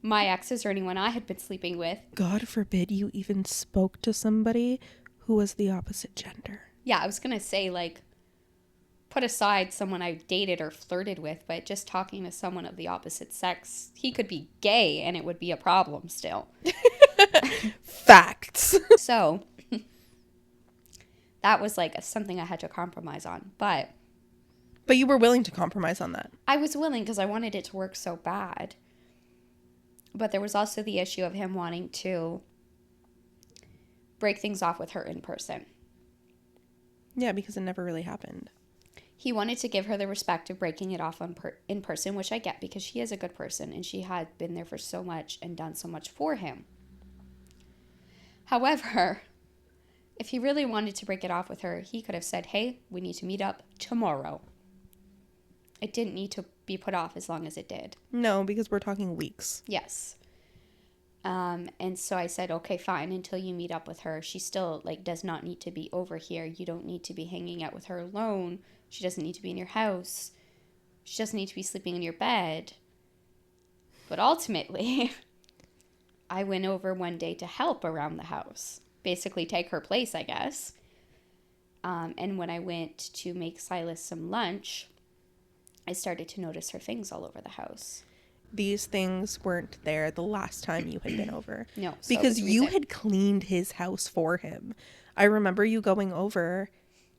[SPEAKER 2] my exes or anyone I had been sleeping with.
[SPEAKER 1] God forbid you even spoke to somebody who was the opposite gender.
[SPEAKER 2] Yeah, I was going to say, like, put aside someone I dated or flirted with, but just talking to someone of the opposite sex, he could be gay and it would be a problem still.
[SPEAKER 1] Facts.
[SPEAKER 2] So that was like something I had to compromise on. But
[SPEAKER 1] you were willing to compromise on that.
[SPEAKER 2] I was willing because I wanted it to work so bad. But there was also the issue of him wanting to break things off with her in person.
[SPEAKER 1] Yeah, because it never really happened.
[SPEAKER 2] He wanted to give her the respect of breaking it off in person, which I get because she is a good person and she had been there for so much and done so much for him. However, if he really wanted to break it off with her, he could have said, hey, we need to meet up tomorrow. It didn't need to be put off as long as it did.
[SPEAKER 1] No, because we're talking weeks.
[SPEAKER 2] Yes. And so I said, okay, fine, until you meet up with her. She still, like, does not need to be over here. You don't need to be hanging out with her alone. She doesn't need to be in your house. She doesn't need to be sleeping in your bed. But ultimately, I went over one day to help around the house. Basically take her place, I guess. And when I went to make Silas some lunch, I started to notice her things all over the house.
[SPEAKER 1] These things weren't there the last time you had been over.
[SPEAKER 2] No. So
[SPEAKER 1] because you had cleaned his house for him. I remember you going over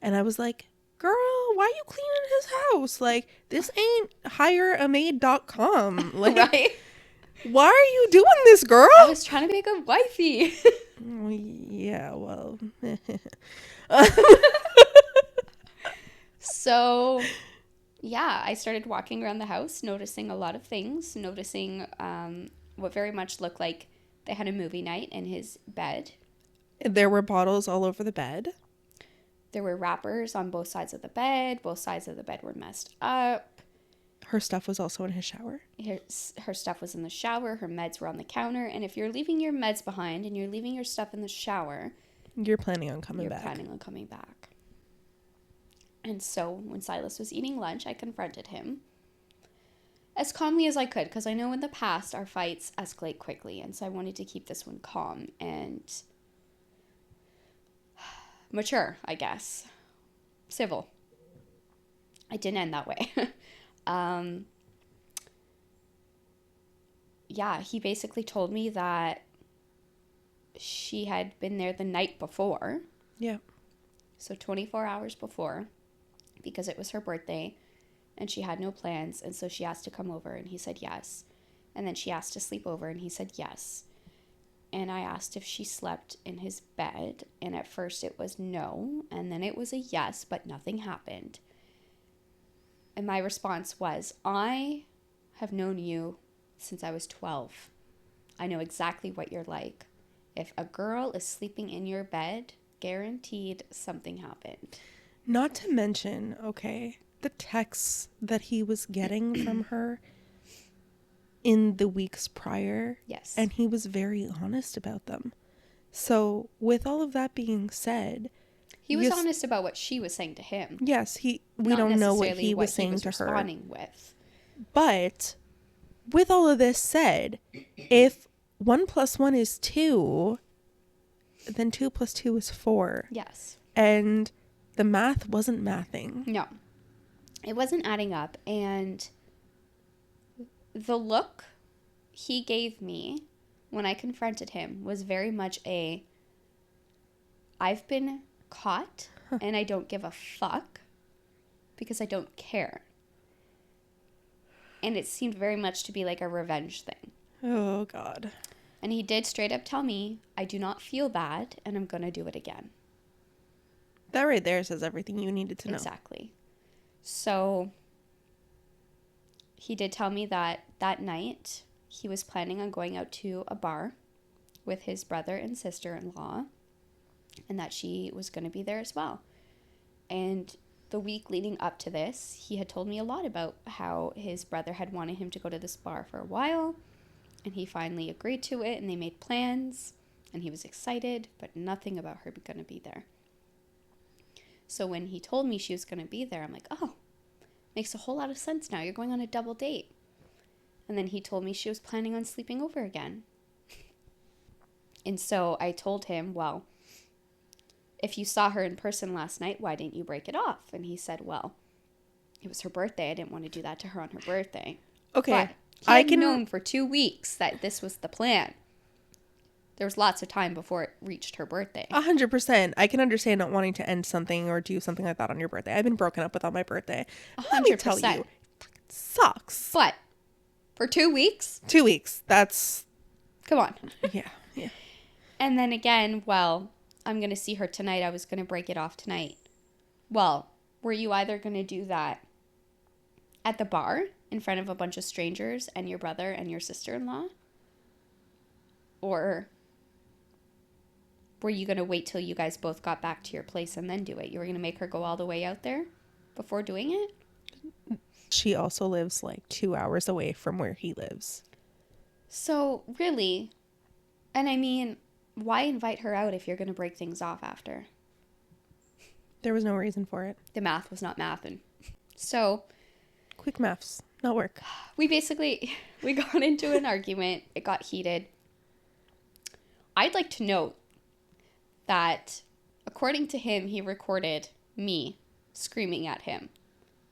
[SPEAKER 1] and I was like, girl, why are you cleaning his house? Like, this ain't hireamaid.com. Like,
[SPEAKER 2] right?
[SPEAKER 1] Why are you doing this, girl?
[SPEAKER 2] I was trying to be a good wifey.
[SPEAKER 1] Yeah, well.
[SPEAKER 2] So, yeah, I started walking around the house, noticing a lot of things, noticing what very much looked like they had a movie night in his bed.
[SPEAKER 1] There were bottles all over the bed.
[SPEAKER 2] There were wrappers on both sides of the bed. Both sides of the bed were messed up.
[SPEAKER 1] Her stuff was also in his shower.
[SPEAKER 2] Her stuff was in the shower. Her meds were on the counter. And if you're leaving your meds behind and you're leaving your stuff in the shower,
[SPEAKER 1] you're planning on coming back.
[SPEAKER 2] You're planning on coming back. And so when Silas was eating lunch, I confronted him as calmly as I could, because I know in the past our fights escalate quickly. And so I wanted to keep this one calm and mature, I guess. Civil. It didn't end that way. Yeah, he basically told me that she had been there the night before.
[SPEAKER 1] Yeah.
[SPEAKER 2] So 24 hours before, because it was her birthday and she had no plans. And so she asked to come over and he said yes. And then she asked to sleep over and he said yes. And I asked if she slept in his bed. And at first it was no. And then it was a yes, but nothing happened. And my response was, I have known you since I was 12. I know exactly what you're like. If a girl is sleeping in your bed, guaranteed something happened.
[SPEAKER 1] Not to mention, okay, the texts that he was getting from her in the weeks prior.
[SPEAKER 2] Yes.
[SPEAKER 1] And he was very honest about them. So with all of that being said,
[SPEAKER 2] he was honest about what she was saying to him.
[SPEAKER 1] Yes, we don't know what he was saying to her.
[SPEAKER 2] Responding with.
[SPEAKER 1] But with all of this said, if 1 + 1 is 2, then 2 + 2 is 4.
[SPEAKER 2] Yes.
[SPEAKER 1] And the math wasn't mathing.
[SPEAKER 2] No. It wasn't adding up. And the look he gave me when I confronted him was very much I've been caught and I don't give a fuck because I don't care. And it seemed very much to be like a revenge thing.
[SPEAKER 1] Oh, God.
[SPEAKER 2] And he did straight up tell me, I do not feel bad and I'm going to do it again.
[SPEAKER 1] That right there says everything you needed to know.
[SPEAKER 2] Exactly. So he did tell me that night he was planning on going out to a bar with his brother and sister-in-law and that she was going to be there as well. And the week leading up to this, he had told me a lot about how his brother had wanted him to go to this bar for a while, and he finally agreed to it, and they made plans, and he was excited, but nothing about her going to be there. So when he told me she was going to be there, I'm like, oh, makes a whole lot of sense now. You're going on a double date. And then he told me she was planning on sleeping over again. And so I told him, well, if you saw her in person last night, why didn't you break it off? And he said, well, it was her birthday. I didn't want to do that to her on her birthday.
[SPEAKER 1] Okay.
[SPEAKER 2] But he had known for 2 weeks that this was the plan. There was lots of time before it reached her birthday.
[SPEAKER 1] 100%. I can understand not wanting to end something or do something like that on your birthday. I've been broken up with on my birthday.
[SPEAKER 2] 100%.
[SPEAKER 1] Let me tell you, it sucks.
[SPEAKER 2] But for 2 weeks?
[SPEAKER 1] 2 weeks. That's...
[SPEAKER 2] Come on.
[SPEAKER 1] Yeah.
[SPEAKER 2] And then again, well, I'm going to see her tonight. I was going to break it off tonight. Well, were you either going to do that at the bar in front of a bunch of strangers and your brother and your sister-in-law? Or were you going to wait till you guys both got back to your place and then do it? You were going to make her go all the way out there before doing it?
[SPEAKER 1] She also lives like 2 hours away from where he lives.
[SPEAKER 2] So, really, and I mean, why invite her out if you're going to break things off after?
[SPEAKER 1] There was no reason for it.
[SPEAKER 2] The math was not mathing. So...
[SPEAKER 1] Quick maths. Not work.
[SPEAKER 2] We got into an argument. It got heated. I'd like to note that, according to him, he recorded me screaming at him.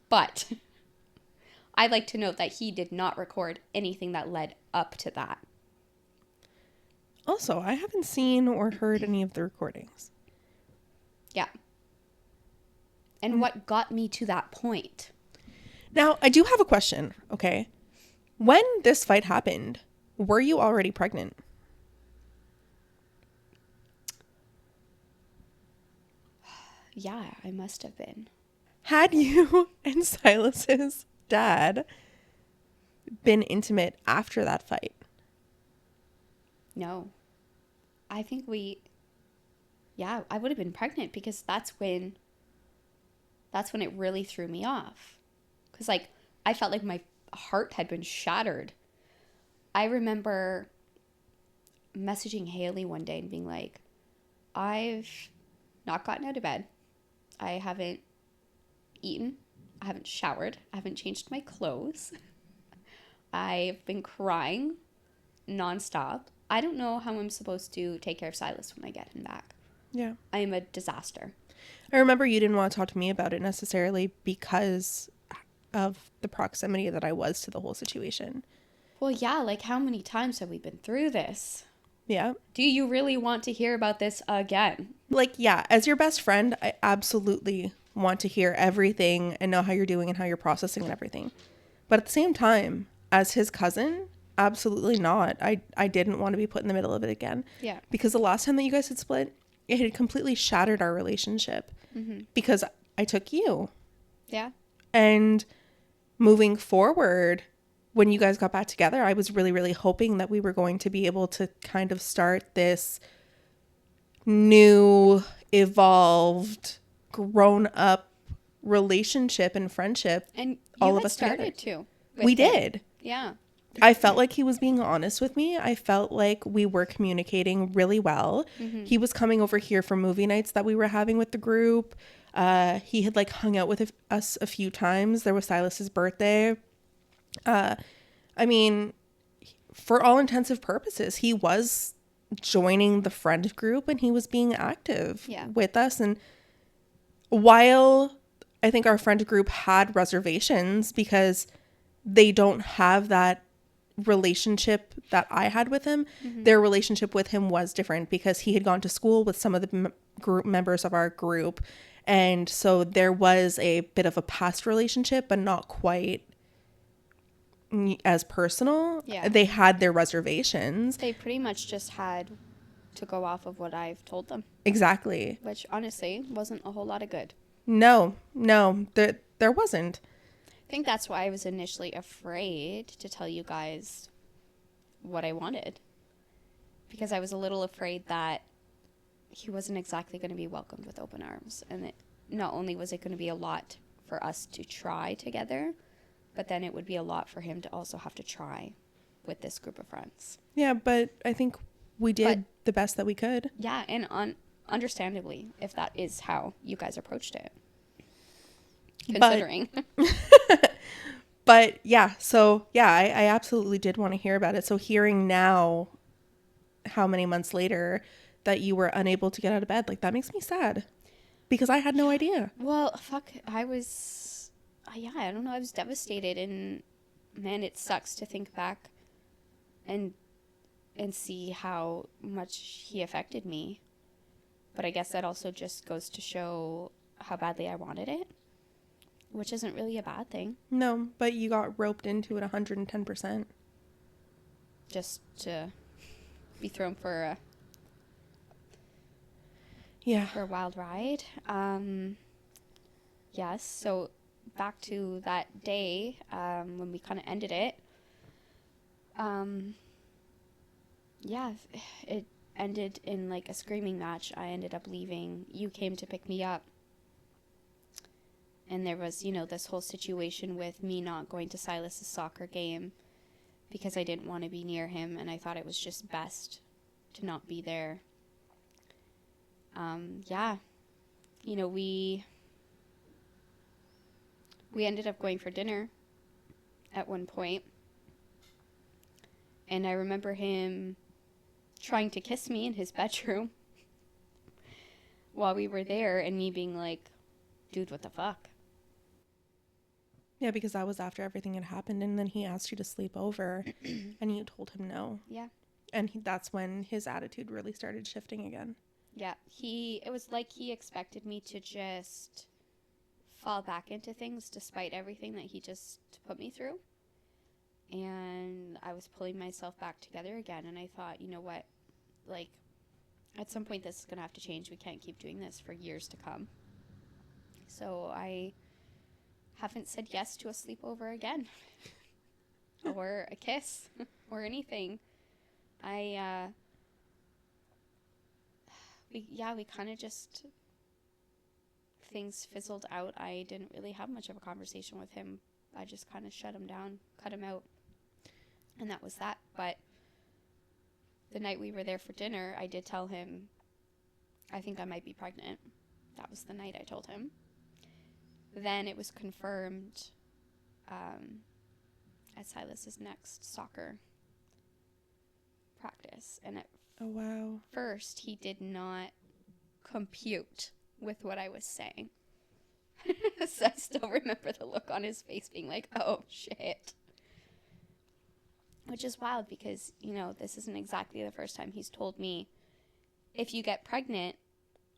[SPEAKER 2] But I'd like to note that he did not record anything that led up to that.
[SPEAKER 1] Also, I haven't seen or heard any of the recordings.
[SPEAKER 2] Yeah. And what got me to that point?
[SPEAKER 1] Now, I do have a question, okay? When this fight happened, were you already pregnant?
[SPEAKER 2] Yeah, I must have been.
[SPEAKER 1] Had you and Silas's dad been intimate after that fight?
[SPEAKER 2] No. I think I would have been pregnant because that's when it really threw me off. Because, like, I felt like my heart had been shattered. I remember messaging Haley one day and being like, I've not gotten out of bed. I haven't eaten. I haven't showered. I haven't changed my clothes. I've been crying nonstop. I don't know how I'm supposed to take care of Silas when I get him back.
[SPEAKER 1] Yeah.
[SPEAKER 2] I am a disaster.
[SPEAKER 1] I remember you didn't want to talk to me about it necessarily because of the proximity that I was to the whole situation.
[SPEAKER 2] Well, yeah, like how many times have we been through this?
[SPEAKER 1] Yeah.
[SPEAKER 2] Do you really want to hear about this again?
[SPEAKER 1] Like, yeah, as your best friend, I absolutely want to hear everything and know how you're doing and how you're processing and everything. But at the same time, as his cousin, absolutely not. I didn't want to be put in the middle of it again.
[SPEAKER 2] Yeah.
[SPEAKER 1] Because the last time that you guys had split, it had completely shattered our relationship.
[SPEAKER 2] Mm-hmm.
[SPEAKER 1] Because I took you.
[SPEAKER 2] Yeah.
[SPEAKER 1] And moving forward, when you guys got back together, I was really, really hoping that we were going to be able to kind of start this new, evolved, grown up relationship and friendship.
[SPEAKER 2] And you
[SPEAKER 1] all
[SPEAKER 2] had
[SPEAKER 1] of us
[SPEAKER 2] started
[SPEAKER 1] together.
[SPEAKER 2] to. with
[SPEAKER 1] We
[SPEAKER 2] him.
[SPEAKER 1] did.
[SPEAKER 2] Yeah.
[SPEAKER 1] I felt like he was being honest with me. I felt like we were communicating really well.
[SPEAKER 2] Mm-hmm.
[SPEAKER 1] He was coming over here for movie nights that we were having with the group. He had like hung out with us a few times. There was Silas's birthday. I mean, for all intensive purposes, he was joining the friend group and he was being active
[SPEAKER 2] Yeah.
[SPEAKER 1] with us. And while I think our friend group had reservations because they don't have that relationship that I had with him, their relationship with him was different because he had gone to school with some of the group members of our group. And so there was a bit of a past relationship, but not quite as personal.
[SPEAKER 2] Yeah.
[SPEAKER 1] They had their reservations.
[SPEAKER 2] They pretty much just had to go off of what I've told them,
[SPEAKER 1] Exactly.
[SPEAKER 2] which honestly wasn't a whole lot of good.
[SPEAKER 1] No, there wasn't.
[SPEAKER 2] I think that's why I was initially afraid to tell you guys what I wanted. Because I was a little afraid that he wasn't exactly going to be welcomed with open arms. And not only was it going to be a lot for us to try together, but then it would be a lot for him to also have to try with this group of friends.
[SPEAKER 1] Yeah, but I think we did the best that we could.
[SPEAKER 2] Yeah, and understandably, if that is how you guys approached it. Considering.
[SPEAKER 1] But yeah, so yeah, I absolutely did want to hear about it. So hearing now, how many months later, that you were unable to get out of bed, like that makes me sad because I had no idea.
[SPEAKER 2] Well, fuck, I was, I don't know, I was devastated, and man, it sucks to think back and see how much he affected me. But I guess that also just goes to show how badly I wanted it, which isn't really a bad thing.
[SPEAKER 1] No, but you got roped into it 110%.
[SPEAKER 2] Just to be thrown for a wild ride. Yes, so back to that day when we kind of ended it. Yeah, it ended in like a screaming match. I ended up leaving. You came to pick me up. And there was, this whole situation with me not going to Silas's soccer game because I didn't want to be near him, and I thought it was just best to not be there. Yeah. We ended up going for dinner at one point. And I remember him trying to kiss me in his bedroom while we were there, and me being like, dude, what the fuck?
[SPEAKER 1] Yeah, because that was after everything had happened, and then he asked you to sleep over, and you told him no.
[SPEAKER 2] Yeah.
[SPEAKER 1] And that's when his attitude really started shifting again.
[SPEAKER 2] Yeah, it was like he expected me to just fall back into things despite everything that he just put me through. And I was pulling myself back together again, and I thought, you know what, like, at some point this is going to have to change. We can't keep doing this for years to come. So I haven't said yes to a sleepover again or a kiss or anything. We kind of just, things fizzled out. I didn't really have much of a conversation with him I just kind of shut him down, cut him out, and that was that. But the night we were there for dinner, I did tell him, I think I might be pregnant. That was the night I told him. Then it was confirmed at Silas's next soccer practice. And at
[SPEAKER 1] Oh, wow.
[SPEAKER 2] first, he did not compute with what I was saying. So I still remember the look on his face being like, oh, shit. Which is wild because, this isn't exactly the first time he's told me, if you get pregnant,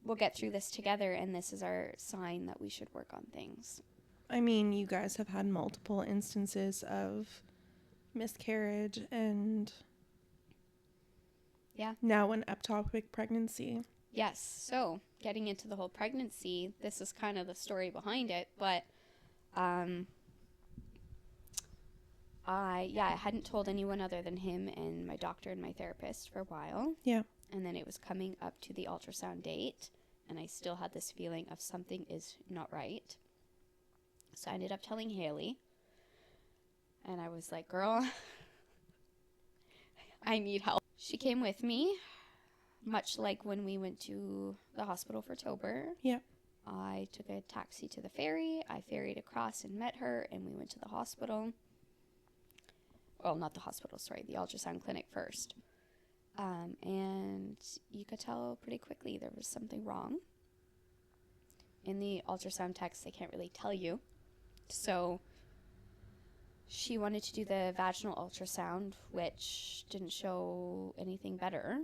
[SPEAKER 2] we'll get through this together, and this is our sign that we should work on things.
[SPEAKER 1] I mean, you guys have had multiple instances of miscarriage and now an ectopic pregnancy.
[SPEAKER 2] Yes, so getting into the whole pregnancy, this is kind of the story behind it, but I hadn't told anyone other than him and my doctor and my therapist for a while.
[SPEAKER 1] Yeah.
[SPEAKER 2] And then it was coming up to the ultrasound date, and I still had this feeling of something is not right. So I ended up telling Haley, and I was like, girl, I need help. She came with me, much like when we went to the hospital for Tober.
[SPEAKER 1] Yeah.
[SPEAKER 2] I took a taxi to the ferry. I ferried across and met her, and we went to the hospital. Well, not the hospital, sorry, the ultrasound clinic first. And you could tell pretty quickly there was something wrong. In the ultrasound text, they can't really tell you. So she wanted to do the vaginal ultrasound, which didn't show anything better.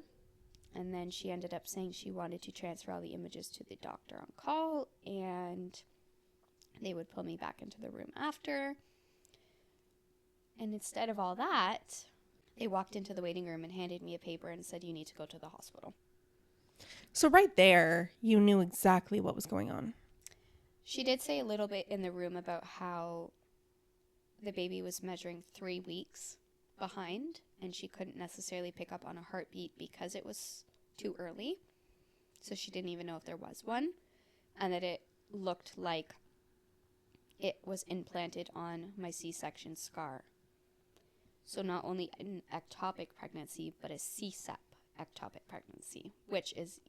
[SPEAKER 2] And then she ended up saying she wanted to transfer all the images to the doctor on call, and they would pull me back into the room after. And instead of all that, they walked into the waiting room and handed me a paper and said, you need to go to the hospital.
[SPEAKER 1] So right there, you knew exactly what was going on.
[SPEAKER 2] She did say a little bit in the room about how the baby was measuring 3 weeks behind, and she couldn't necessarily pick up on a heartbeat because it was too early. So she didn't even know if there was one, and that it looked like it was implanted on my C-section scar. So not only an ectopic pregnancy, but a C-sep ectopic pregnancy, which is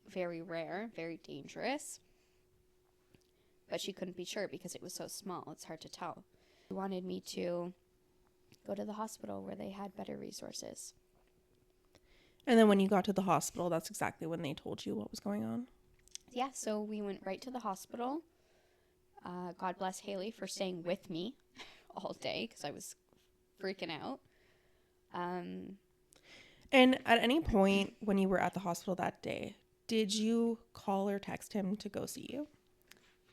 [SPEAKER 2] very rare, very dangerous. But she couldn't be sure because it was so small. It's hard to tell. She wanted me to go to the hospital where they had better resources.
[SPEAKER 1] And then when you got to the hospital, that's exactly when they told you what was going on.
[SPEAKER 2] Yeah, so we went right to the hospital. God bless Haley for staying with me all day because I was freaking out.
[SPEAKER 1] And at any point when you were at the hospital that day, did you call or text him to go see you?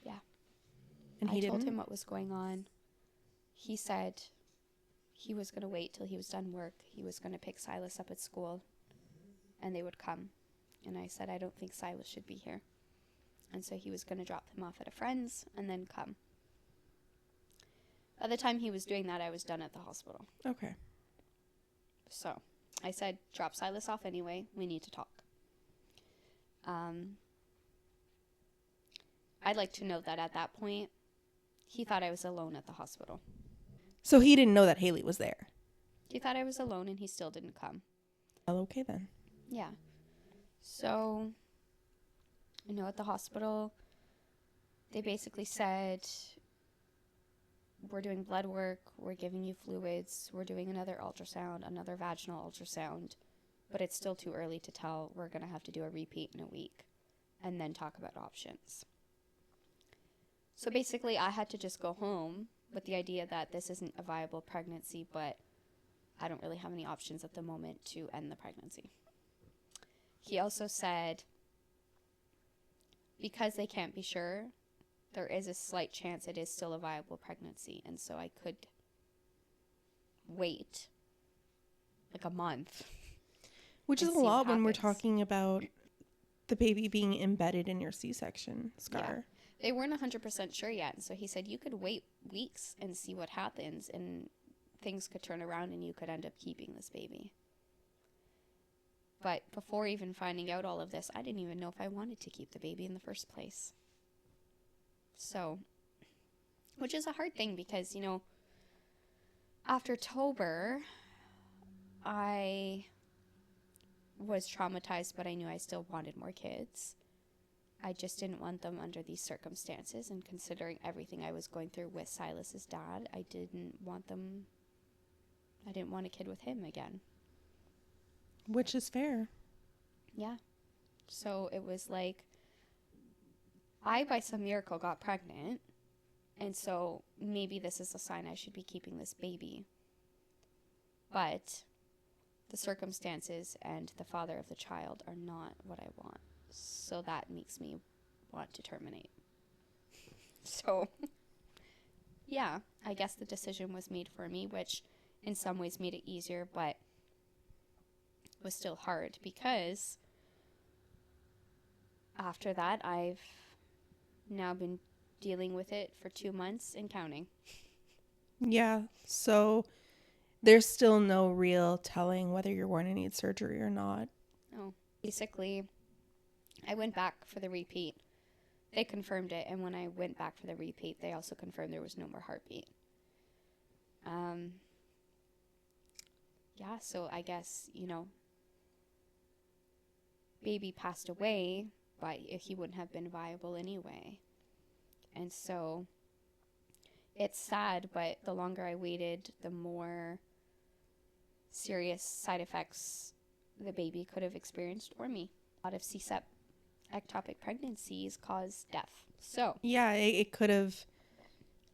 [SPEAKER 2] Yeah.
[SPEAKER 1] And
[SPEAKER 2] I told him what was going on. He said he was going to wait till he was done work. He was going to pick Silas up at school, and they would come. And I said, I don't think Silas should be here. And so he was going to drop him off at a friend's and then come. By the time he was doing that, I was done at the hospital.
[SPEAKER 1] Okay.
[SPEAKER 2] So I said, drop Silas off anyway. We need to talk. I'd like to note that at that point, he thought I was alone at the hospital.
[SPEAKER 1] So he didn't know that Haley was there?
[SPEAKER 2] He thought I was alone, and he still didn't come.
[SPEAKER 1] Well, okay then.
[SPEAKER 2] Yeah. So, at the hospital, they basically said, we're doing blood work, we're giving you fluids, we're doing another ultrasound, another vaginal ultrasound, but it's still too early to tell. We're going to have to do a repeat in a week and then talk about options. So basically, I had to just go home with the idea that this isn't a viable pregnancy, but I don't really have any options at the moment to end the pregnancy. He also said, because they can't be sure, there is a slight chance it is still a viable pregnancy, and so I could wait like a month.
[SPEAKER 1] Which is a lot when we're talking about the baby being embedded in your C-section scar.
[SPEAKER 2] Yeah. They weren't 100% sure yet, and so he said you could wait weeks and see what happens, and things could turn around and you could end up keeping this baby. But before even finding out all of this, I didn't even know if I wanted to keep the baby in the first place. So which is a hard thing because, after Tober, I was traumatized, but I knew I still wanted more kids. I just didn't want them under these circumstances, and considering everything I was going through with Silas's dad, I didn't want a kid with him again.
[SPEAKER 1] Which is fair.
[SPEAKER 2] Yeah. So it was like, I, by some miracle, got pregnant, and so maybe this is a sign I should be keeping this baby. But the circumstances and the father of the child are not what I want. So that makes me want to terminate. So, yeah, I guess the decision was made for me, which in some ways made it easier, but was still hard because after that, I've now been dealing with it for 2 months and counting.
[SPEAKER 1] Yeah. So there's still no real telling whether you're going to need surgery or not.
[SPEAKER 2] Oh, basically, I went back for the repeat. They confirmed it, and when I went back for the repeat, they also confirmed there was no more heartbeat. Yeah, so I guess, baby passed away, but he wouldn't have been viable anyway. And so it's sad, but the longer I waited, the more serious side effects the baby could have experienced or me. A lot of C-section ectopic pregnancies cause death. So,
[SPEAKER 1] Yeah, it could have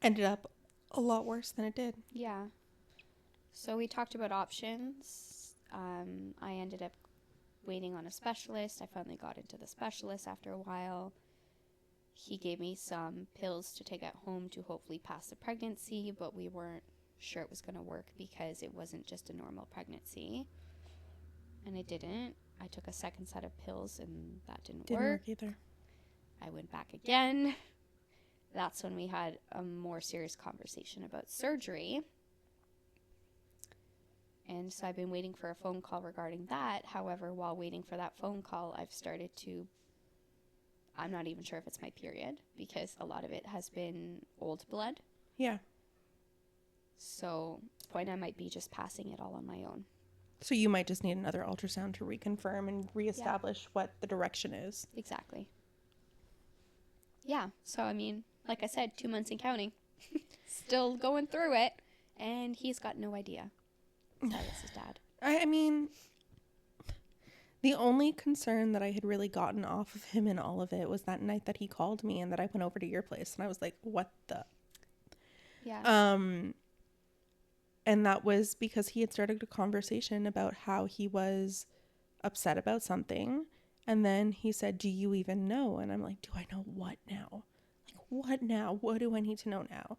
[SPEAKER 1] ended up a lot worse than it did.
[SPEAKER 2] yeah. So we talked about options. I ended up waiting on a specialist. I finally got into the specialist after a while. He gave me some pills to take at home to hopefully pass the pregnancy, but we weren't sure it was going to work because it wasn't just a normal pregnancy. And it didn't. I took a second set of pills and that didn't work
[SPEAKER 1] either.
[SPEAKER 2] I went back again. That's when we had a more serious conversation about surgery. And so I've been waiting for a phone call regarding that. However, while waiting for that phone call, I'm not even sure if it's my period because a lot of it has been old blood.
[SPEAKER 1] Yeah.
[SPEAKER 2] So at this point I might be just passing it all on my own.
[SPEAKER 1] So you might just need another ultrasound to reconfirm and reestablish what the direction is.
[SPEAKER 2] Exactly. Yeah. So, like I said, 2 months and counting. Still going through it. And he's got no idea. Silas's dad.
[SPEAKER 1] I mean, the only concern that I had really gotten off of him in all of it was that night that he called me and that I went over to your place. And I was like, what the?
[SPEAKER 2] Yeah.
[SPEAKER 1] And that was because he had started a conversation about how he was upset about something. And then he said, do you even know? And I'm like, do I know what now? Like, what now? What do I need to know now?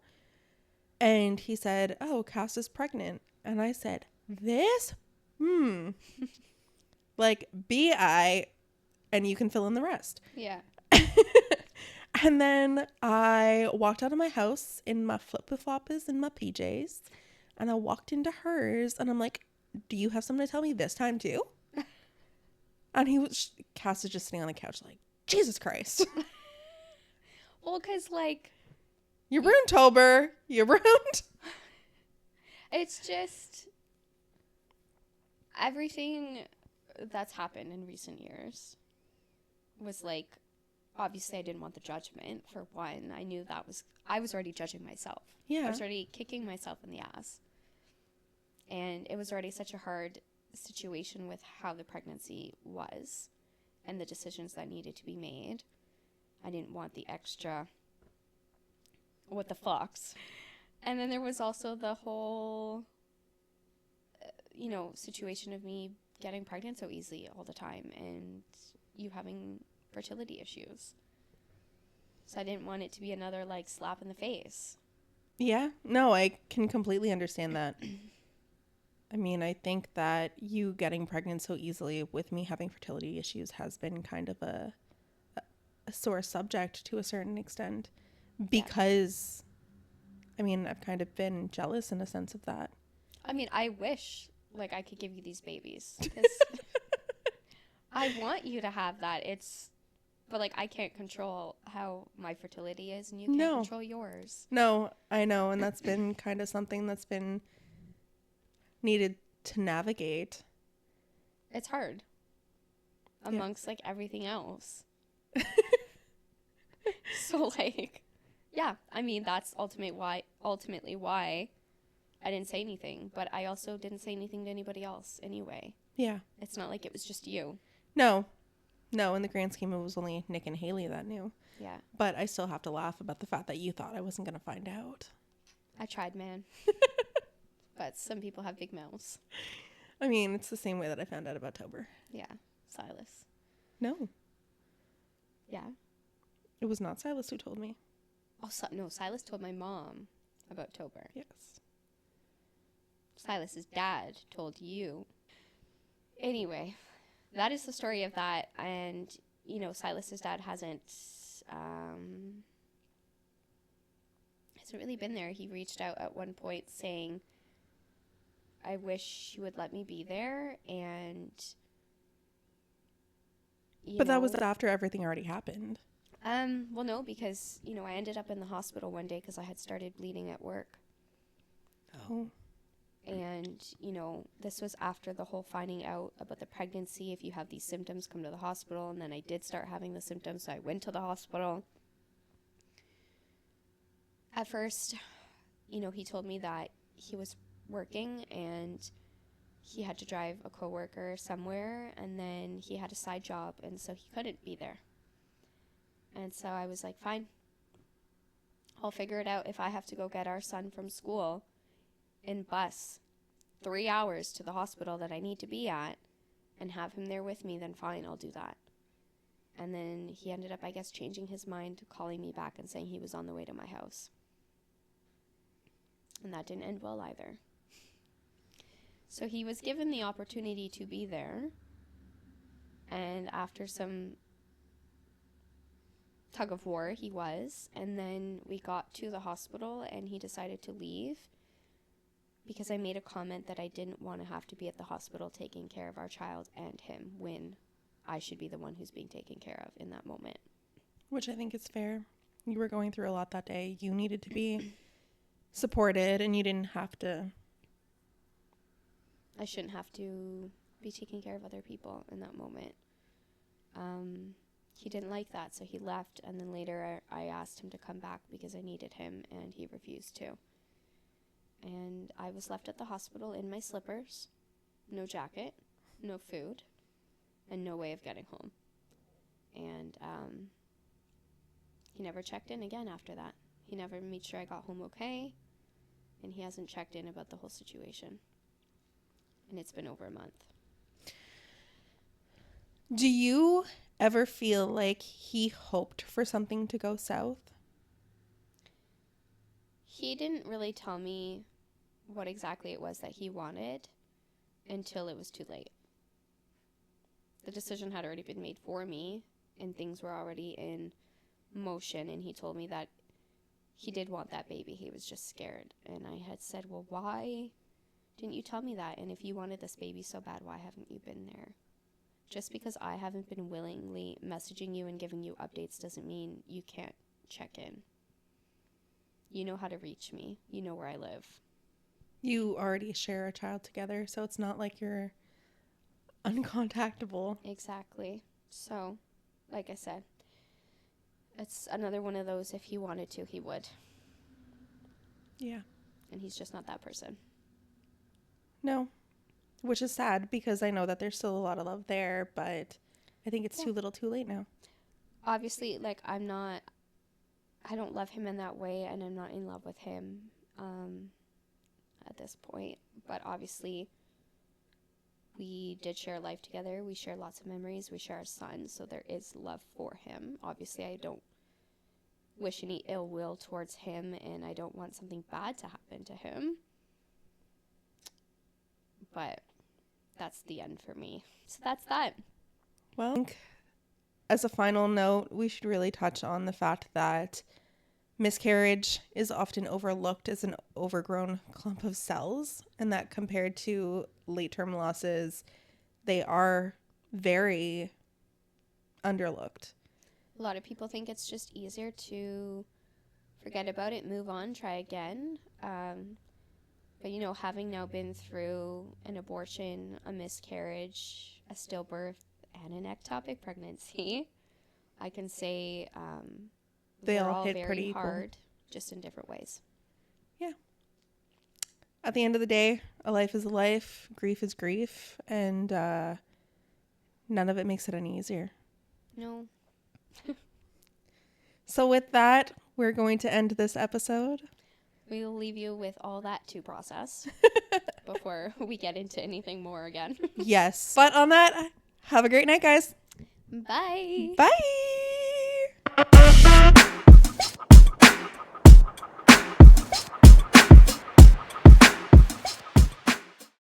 [SPEAKER 1] And he said, oh, Cass is pregnant. And I said, this? Like, BI, and you can fill in the rest.
[SPEAKER 2] Yeah.
[SPEAKER 1] And then I walked out of my house in my flip-floppers and my PJs. And I walked into hers. And I'm like, do you have something to tell me this time too? And Cass is just sitting on the couch like, Jesus Christ.
[SPEAKER 2] Well, because, like...
[SPEAKER 1] You ruined Tober. You ruined...
[SPEAKER 2] It's just... Everything that's happened in recent years was like... Obviously, I didn't want the judgment, for one. I knew I was already judging myself.
[SPEAKER 1] Yeah.
[SPEAKER 2] I was already kicking myself in the ass. And it was already such a hard situation with how the pregnancy was and the decisions that needed to be made. I didn't want the extra what the fucks. And then there was also the whole situation of me getting pregnant so easily all the time and you having fertility issues. So I didn't want it to be another like slap in the face.
[SPEAKER 1] Yeah, no, I can completely understand that. I mean, I think that you getting pregnant so easily with me having fertility issues has been kind of a sore subject to a certain extent because, I mean, I've kind of been jealous in a sense of that.
[SPEAKER 2] I mean, I wish like I could give you these babies because I want you to have that. It's But like I can't control how my fertility is, and you can't
[SPEAKER 1] No.
[SPEAKER 2] control yours.
[SPEAKER 1] No, I know. And that's been kind of something that's been needed to navigate.
[SPEAKER 2] It's hard
[SPEAKER 1] Yeah.
[SPEAKER 2] amongst like everything else. So like, yeah, I mean that's ultimately why I didn't say anything, but I also didn't say anything to anybody else anyway.
[SPEAKER 1] Yeah.
[SPEAKER 2] It's not like it was just you.
[SPEAKER 1] No. No, in the grand scheme, it was only Nick and Haley that knew.
[SPEAKER 2] Yeah.
[SPEAKER 1] But I still have to laugh about the fact that you thought I wasn't going to find out.
[SPEAKER 2] I tried, man. But some people have big mouths.
[SPEAKER 1] I mean, it's the same way that I found out about Tober.
[SPEAKER 2] Yeah. Silas.
[SPEAKER 1] No,
[SPEAKER 2] Yeah.
[SPEAKER 1] it was not Silas who told me.
[SPEAKER 2] Oh, no, Silas told my mom about Tober.
[SPEAKER 1] Yes.
[SPEAKER 2] Silas's dad told you. Anyway, that is the story of that. And, Silas's dad hasn't really been there. He reached out at one point saying, I wish you would let me be there. And,
[SPEAKER 1] But that was after everything already happened.
[SPEAKER 2] Well, no, because, I ended up in the hospital one day because I had started bleeding at work.
[SPEAKER 1] Oh.
[SPEAKER 2] And, this was after the whole finding out about the pregnancy. If you have these symptoms, come to the hospital. And then I did start having the symptoms, so I went to the hospital. At first, he told me that he was working and he had to drive a coworker somewhere, and then he had a side job, and so he couldn't be there. And so I was like, fine, I'll figure it out. If I have to go get our son from school in bus 3 hours to the hospital that I need to be at and have him there with me, then fine, I'll do that. And then he ended up, I guess, changing his mind, calling me back and saying he was on the way to my house. And that didn't end well either. So he was given the opportunity to be there. And after some tug of war, he was. And then we got to the hospital and he decided to leave because I made a comment that I didn't want to have to be at the hospital taking care of our child and him when I should be the one who's being taken care of in that moment.
[SPEAKER 1] Which I think is fair. You were going through a lot that day. You needed to be supported, and you didn't have to.
[SPEAKER 2] I shouldn't have to be taking care of other people in that moment. He didn't like that, so he left. And then later I asked him to come back because I needed him, and he refused to. And I was left at the hospital in my slippers, no jacket, no food, and no way of getting home. And he never checked in again after that. He never made sure I got home okay, and he hasn't checked in about the whole situation. And it's been over a month.
[SPEAKER 1] Do you ever feel like he hoped for something to go south?
[SPEAKER 2] He didn't really tell me what exactly it was that he wanted until it was too late. The decision had already been made for me, and things were already in motion, and he told me that he did want that baby. He was just scared. And I had said, well, why didn't you tell me that? And if you wanted this baby so bad, why haven't you been there? Just because I haven't been willingly messaging you and giving you updates doesn't mean you can't check in. You know how to reach me. You know where I live.
[SPEAKER 1] You already share a child together, so it's not like you're uncontactable.
[SPEAKER 2] Exactly. So, like I said, it's another one of those, if he wanted to, he would.
[SPEAKER 1] Yeah.
[SPEAKER 2] And he's just not that person.
[SPEAKER 1] No. Which is sad because I know that there's still a lot of love there, but I think it's too little too late now.
[SPEAKER 2] Obviously, like, I don't love him in that way, and I'm not in love with him at this point. But obviously, we did share life together. We share lots of memories. We share a son, so there is love for him. Obviously, I don't wish any ill will towards him, and I don't want something bad to happen to him. But that's the end for me. So that's that.
[SPEAKER 1] Well, I think as a final note, we should really touch on the fact that miscarriage is often overlooked as an overgrown clump of cells, and that compared to late-term losses, they are very underlooked.
[SPEAKER 2] A lot of people think it's just easier to forget about it, move on, try again. But, you know, having now been through an abortion, a miscarriage, a stillbirth, and an ectopic pregnancy, I can say
[SPEAKER 1] They
[SPEAKER 2] they're
[SPEAKER 1] all
[SPEAKER 2] all
[SPEAKER 1] hit pretty
[SPEAKER 2] very
[SPEAKER 1] equal.
[SPEAKER 2] hard, just in different ways.
[SPEAKER 1] Yeah. At the end of the day, a life is a life, grief is grief, and none of it makes it any easier.
[SPEAKER 2] No.
[SPEAKER 1] So with that, we're going to end this episode.
[SPEAKER 2] We will leave you with all that to process before we get into anything more again.
[SPEAKER 1] Yes. But on that, have a great night, guys.
[SPEAKER 2] Bye.
[SPEAKER 1] Bye.